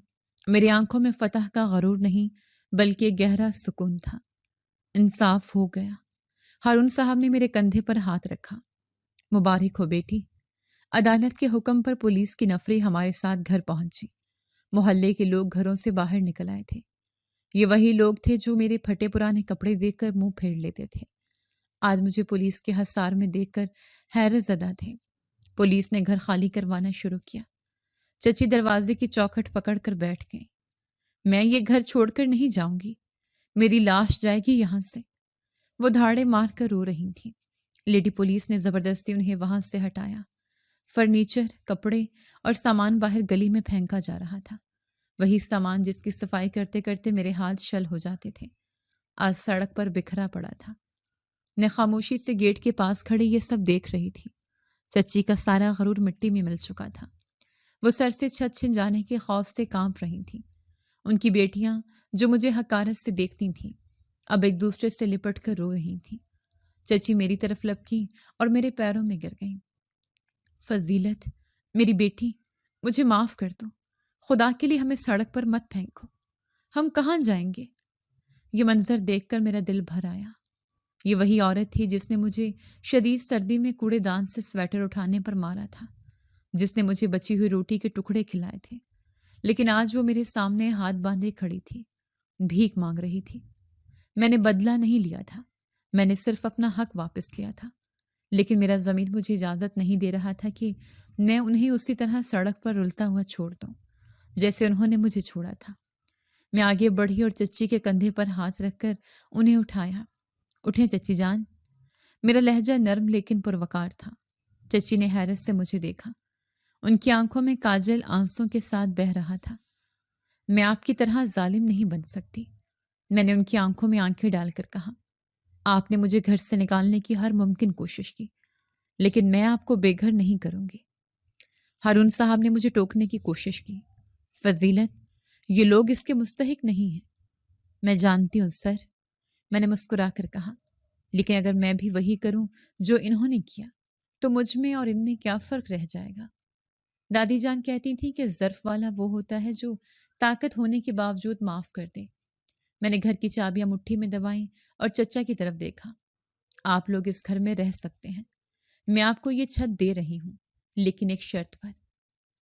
میری آنکھوں میں فتح کا غرور نہیں بلکہ گہرا سکون تھا۔ انصاف ہو گیا۔ ہارون صاحب نے میرے کندھے پر ہاتھ رکھا۔ مبارک ہو بیٹی۔ عدالت کے حکم پر پولیس کی نفری ہمارے ساتھ گھر پہنچی۔ محلے کے لوگ گھروں سے باہر نکل آئے تھے۔ یہ وہی لوگ تھے جو میرے پھٹے پرانے کپڑے دیکھ کر منہ پھیر لیتے تھے۔ آج مجھے پولیس کے حصار میں دیکھ کر حیرت زدہ تھے۔ پولیس نے گھر خالی کروانا شروع کیا۔ چچی دروازے کی چوکھٹ پکڑ کر بیٹھ گئیں۔ میں یہ گھر چھوڑ کر نہیں جاؤں گی، میری لاش جائے گی یہاں سے۔ وہ دھاڑے مار کر رو رہی تھیں۔ لیڈی پولیس نے زبردستی انہیں وہاں سے ہٹایا۔ فرنیچر، کپڑے اور سامان باہر گلی میں پھینکا جا رہا تھا، وہی سامان جس کی صفائی کرتے کرتے میرے ہاتھ شل ہو جاتے تھے، آج سڑک پر بکھرا پڑا تھا۔ میں خاموشی سے گیٹ کے پاس کھڑی یہ سب دیکھ رہی تھی۔ چچی کا سارا غرور مٹی میں مل چکا تھا۔ وہ سر سے چھت چھن جانے کے خوف سے کانپ رہی تھیں۔ ان کی بیٹیاں جو مجھے حقارت سے دیکھتی تھیں، اب ایک دوسرے سے لپٹ کر رو رہی تھیں۔ چچی میری طرف لپکی اور میرے پیروں میں گر گئیں۔ فضیلت، میری بیٹی، مجھے معاف کر دو، خدا کے لیے ہمیں سڑک پر مت پھینکو، ہم کہاں جائیں گے؟ یہ منظر دیکھ کر میرا دل بھر آیا۔ یہ وہی عورت تھی جس نے مجھے شدید سردی میں کوڑے دان سے سویٹر اٹھانے پر مارا تھا، جس نے مجھے بچی ہوئی روٹی کے ٹکڑے کھلائے تھے، لیکن آج وہ میرے سامنے ہاتھ باندھے کھڑی تھی، بھیک مانگ رہی تھی۔ میں نے بدلہ نہیں لیا تھا، میں نے صرف اپنا حق واپس لیا تھا، لیکن میرا ضمیر مجھے اجازت نہیں دے رہا تھا کہ میں انہیں اسی طرح سڑک پر رلتا ہوا چھوڑ دوں جیسے انہوں نے مجھے چھوڑا تھا۔ میں آگے بڑھی اور چچی کے کندھے پر ہاتھ رکھ کر انہیں اٹھایا۔ اٹھیں چچی جان۔ میرا لہجہ نرم لیکن پروقار تھا۔ چچی نے حیرت سے مجھے دیکھا۔ ان کی آنکھوں میں کاجل آنسوں کے ساتھ بہہ رہا تھا۔ میں آپ کی طرح ظالم نہیں بن سکتی، میں نے ان کی آنکھوں میں آنکھیں ڈال کر کہا۔ آپ نے مجھے گھر سے نکالنے کی ہر ممکن کوشش کی، لیکن میں آپ کو بے گھر نہیں کروں گی۔ ہارون صاحب نے مجھے ٹوکنے کی کوشش کی۔ فضیلت، یہ لوگ اس کے مستحق نہیں ہیں۔ میں جانتی ہوں سر، میں نے مسکرا کر کہا، لیکن اگر میں بھی وہی کروں جو انہوں نے کیا تو مجھ میں اور ان میں کیا فرق رہ جائے گا؟ دادی جان کہتی تھی کہ ظرف والا وہ ہوتا ہے جو طاقت ہونے کے باوجود معاف کر دے۔ میں نے گھر کی چابیاں مٹھی میں دبائیں اور چچا کی طرف دیکھا۔ آپ لوگ اس گھر میں رہ سکتے ہیں، میں آپ کو یہ چھت دے رہی ہوں، لیکن ایک شرط پر۔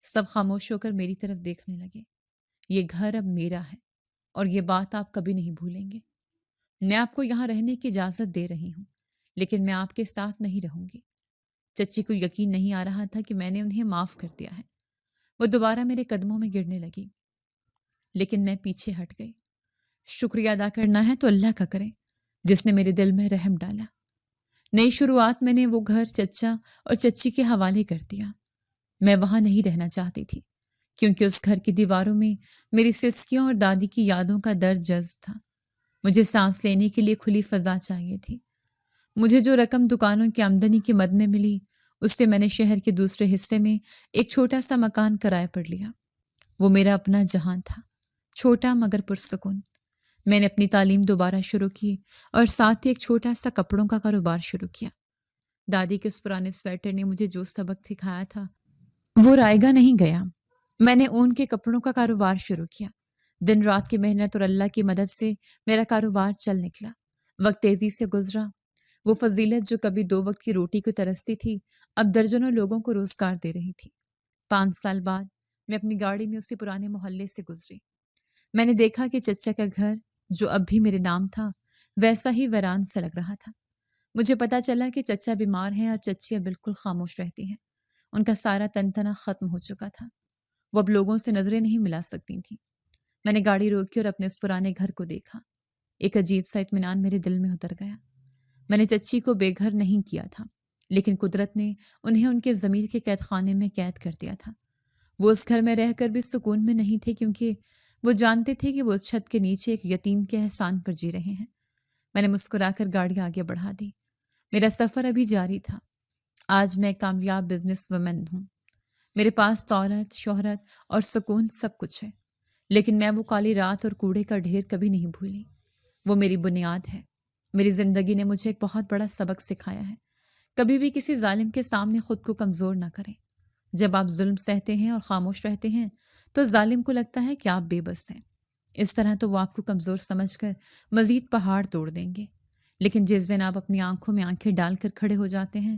سب خاموش ہو کر میری طرف دیکھنے لگے۔ یہ گھر اب میرا ہے اور یہ بات آپ کبھی نہیں بھولیں گے۔ میں آپ کو یہاں رہنے کی اجازت دے رہی ہوں، لیکن میں آپ کے ساتھ نہیں رہوں گی۔ چچی کو یقین نہیں آ رہا تھا کہ میں نے انہیں معاف کر دیا ہے۔ وہ دوبارہ میرے قدموں میں گرنے لگی، لیکن میں پیچھے ہٹ گئی۔ شکریہ ادا کرنا ہے تو اللہ کا کریں، جس نے میرے دل میں رحم ڈالا۔ نئی شروعات میں نے وہ گھر چچا اور چچی کے حوالے کر دیا۔ میں وہاں نہیں رہنا چاہتی تھی، کیونکہ اس گھر کی دیواروں میں میری سسکیوں اور دادی کی یادوں کا درد جذب تھا۔ مجھے سانس لینے کے لیے کھلی فضا چاہیے تھی۔ مجھے جو رقم دکانوں کی آمدنی کی مد میں ملی، اس سے میں نے شہر کے دوسرے حصے میں ایک چھوٹا سا مکان کرائے پر لیا۔ وہ میرا اپنا جہان تھا، چھوٹا مگر پرسکون۔ میں نے اپنی تعلیم دوبارہ شروع کی اور ساتھ ہی ایک چھوٹا سا کپڑوں کا کاروبار شروع کیا۔ دادی کے اس پرانے سویٹر نے مجھے جو سبق سکھایا تھا وہ رائے گا نہیں گیا۔ میں نے اون کے کپڑوں کا کاروبار شروع کیا۔ دن رات کی محنت اور اللہ کی مدد سے میرا کاروبار چل نکلا۔ وقت تیزی سے گزرا۔ وہ فضیلت جو کبھی 2 وقت کی روٹی کو ترستی تھی، اب درجنوں لوگوں کو روزگار دے رہی تھی۔ 5 سال بعد میں اپنی گاڑی میں اسی پرانے محلے سے گزری۔ میں نے دیکھا کہ چچا کا گھر، جو اب بھی میرے نام تھا، ویسا ہی ویران سا لگ رہا تھا۔ مجھے پتا چلا کہ چچا بیمار ہیں اور چچیاں بالکل خاموش رہتی ہیں۔ ان کا سارا تنتنا ختم ہو چکا تھا۔ وہ اب لوگوں سے نظریں نہیں ملا سکتی تھیں۔ میں نے گاڑی روکی اور اپنے اس پرانے گھر کو دیکھا۔ ایک عجیب سا اطمینان میرے دل میں اتر گیا۔ میں نے چچی کو بے گھر نہیں کیا تھا، لیکن قدرت نے انہیں ان کے ضمیر کے قید خانے میں قید کر دیا تھا۔ وہ اس گھر میں رہ کر بھی سکون میں نہیں تھے، کیونکہ وہ جانتے تھے کہ وہ اس چھت کے نیچے ایک یتیم کے احسان پر جی رہے ہیں۔ میں نے مسکرا کر گاڑی آگے بڑھا دی۔ میرا سفر ابھی جاری تھا۔ آج میں کامیاب بزنس وومن ہوں۔ میرے پاس دولت، شہرت اور سکون سب کچھ ہے، لیکن میں وہ کالی رات اور کوڑے کا ڈھیر کبھی نہیں بھولی۔ وہ میری بنیاد ہے۔ میری زندگی نے مجھے ایک بہت بڑا سبق سکھایا ہے۔ کبھی بھی کسی ظالم کے سامنے خود کو کمزور نہ کریں۔ جب آپ ظلم سہتے ہیں اور خاموش رہتے ہیں تو ظالم کو لگتا ہے کہ آپ بے بس ہیں۔ اس طرح تو وہ آپ کو کمزور سمجھ کر مزید پہاڑ توڑ دیں گے، لیکن جس دن آپ اپنی آنکھوں میں آنکھیں ڈال کر کھڑے ہو جاتے ہیں،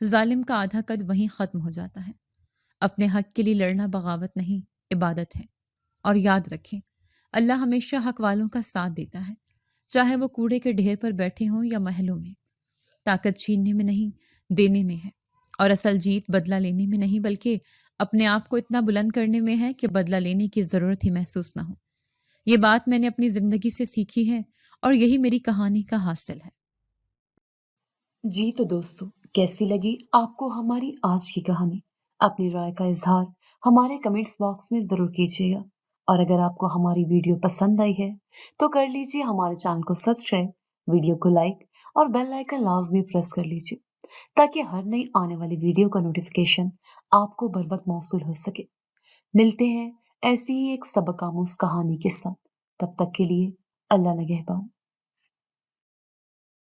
ظالم کا آدھا قد وہیں ختم ہو جاتا ہے۔ اپنے حق کے لیے لڑنا بغاوت نہیں، عبادت ہے۔ اور یاد رکھیں، اللہ ہمیشہ حق والوں کا ساتھ دیتا ہے، چاہے وہ کوڑے کے ڈھیر پر بیٹھے ہوں یا محلوں میں۔ طاقت چھیننے میں نہیں، دینے میں ہے، اور اصل جیت بدلہ لینے میں نہیں، بلکہ اپنے آپ کو اتنا بلند کرنے میں ہے کہ بدلہ لینے کی ضرورت ہی محسوس نہ ہو۔ یہ بات میں نے اپنی زندگی سے سیکھی ہے اور یہی میری کہانی کا حاصل ہے۔ جی تو دوستو، کیسی لگی آپ کو ہماری آج کی کہانی؟ اپنی رائے کا اظہار ہمارے کمنٹس باکس میں ضرور کیجیے گا، اور اگر آپ کو ہماری ویڈیو پسند آئی ہے تو کر لیجیے ہمارے چینل کو سبسکرائب، ویڈیو کو لائک اور بیل آئیکن لازمی پریس کر لیجیے، تاکہ ہر نئی آنے والی ویڈیو کا نوٹیفیکیشن آپ کو بر وقت موصول ہو سکے۔ ملتے ہیں ایسی ہی ایک سبق آموز کہانی کے ساتھ، تب تک کے لیے اللہ نگہبان۔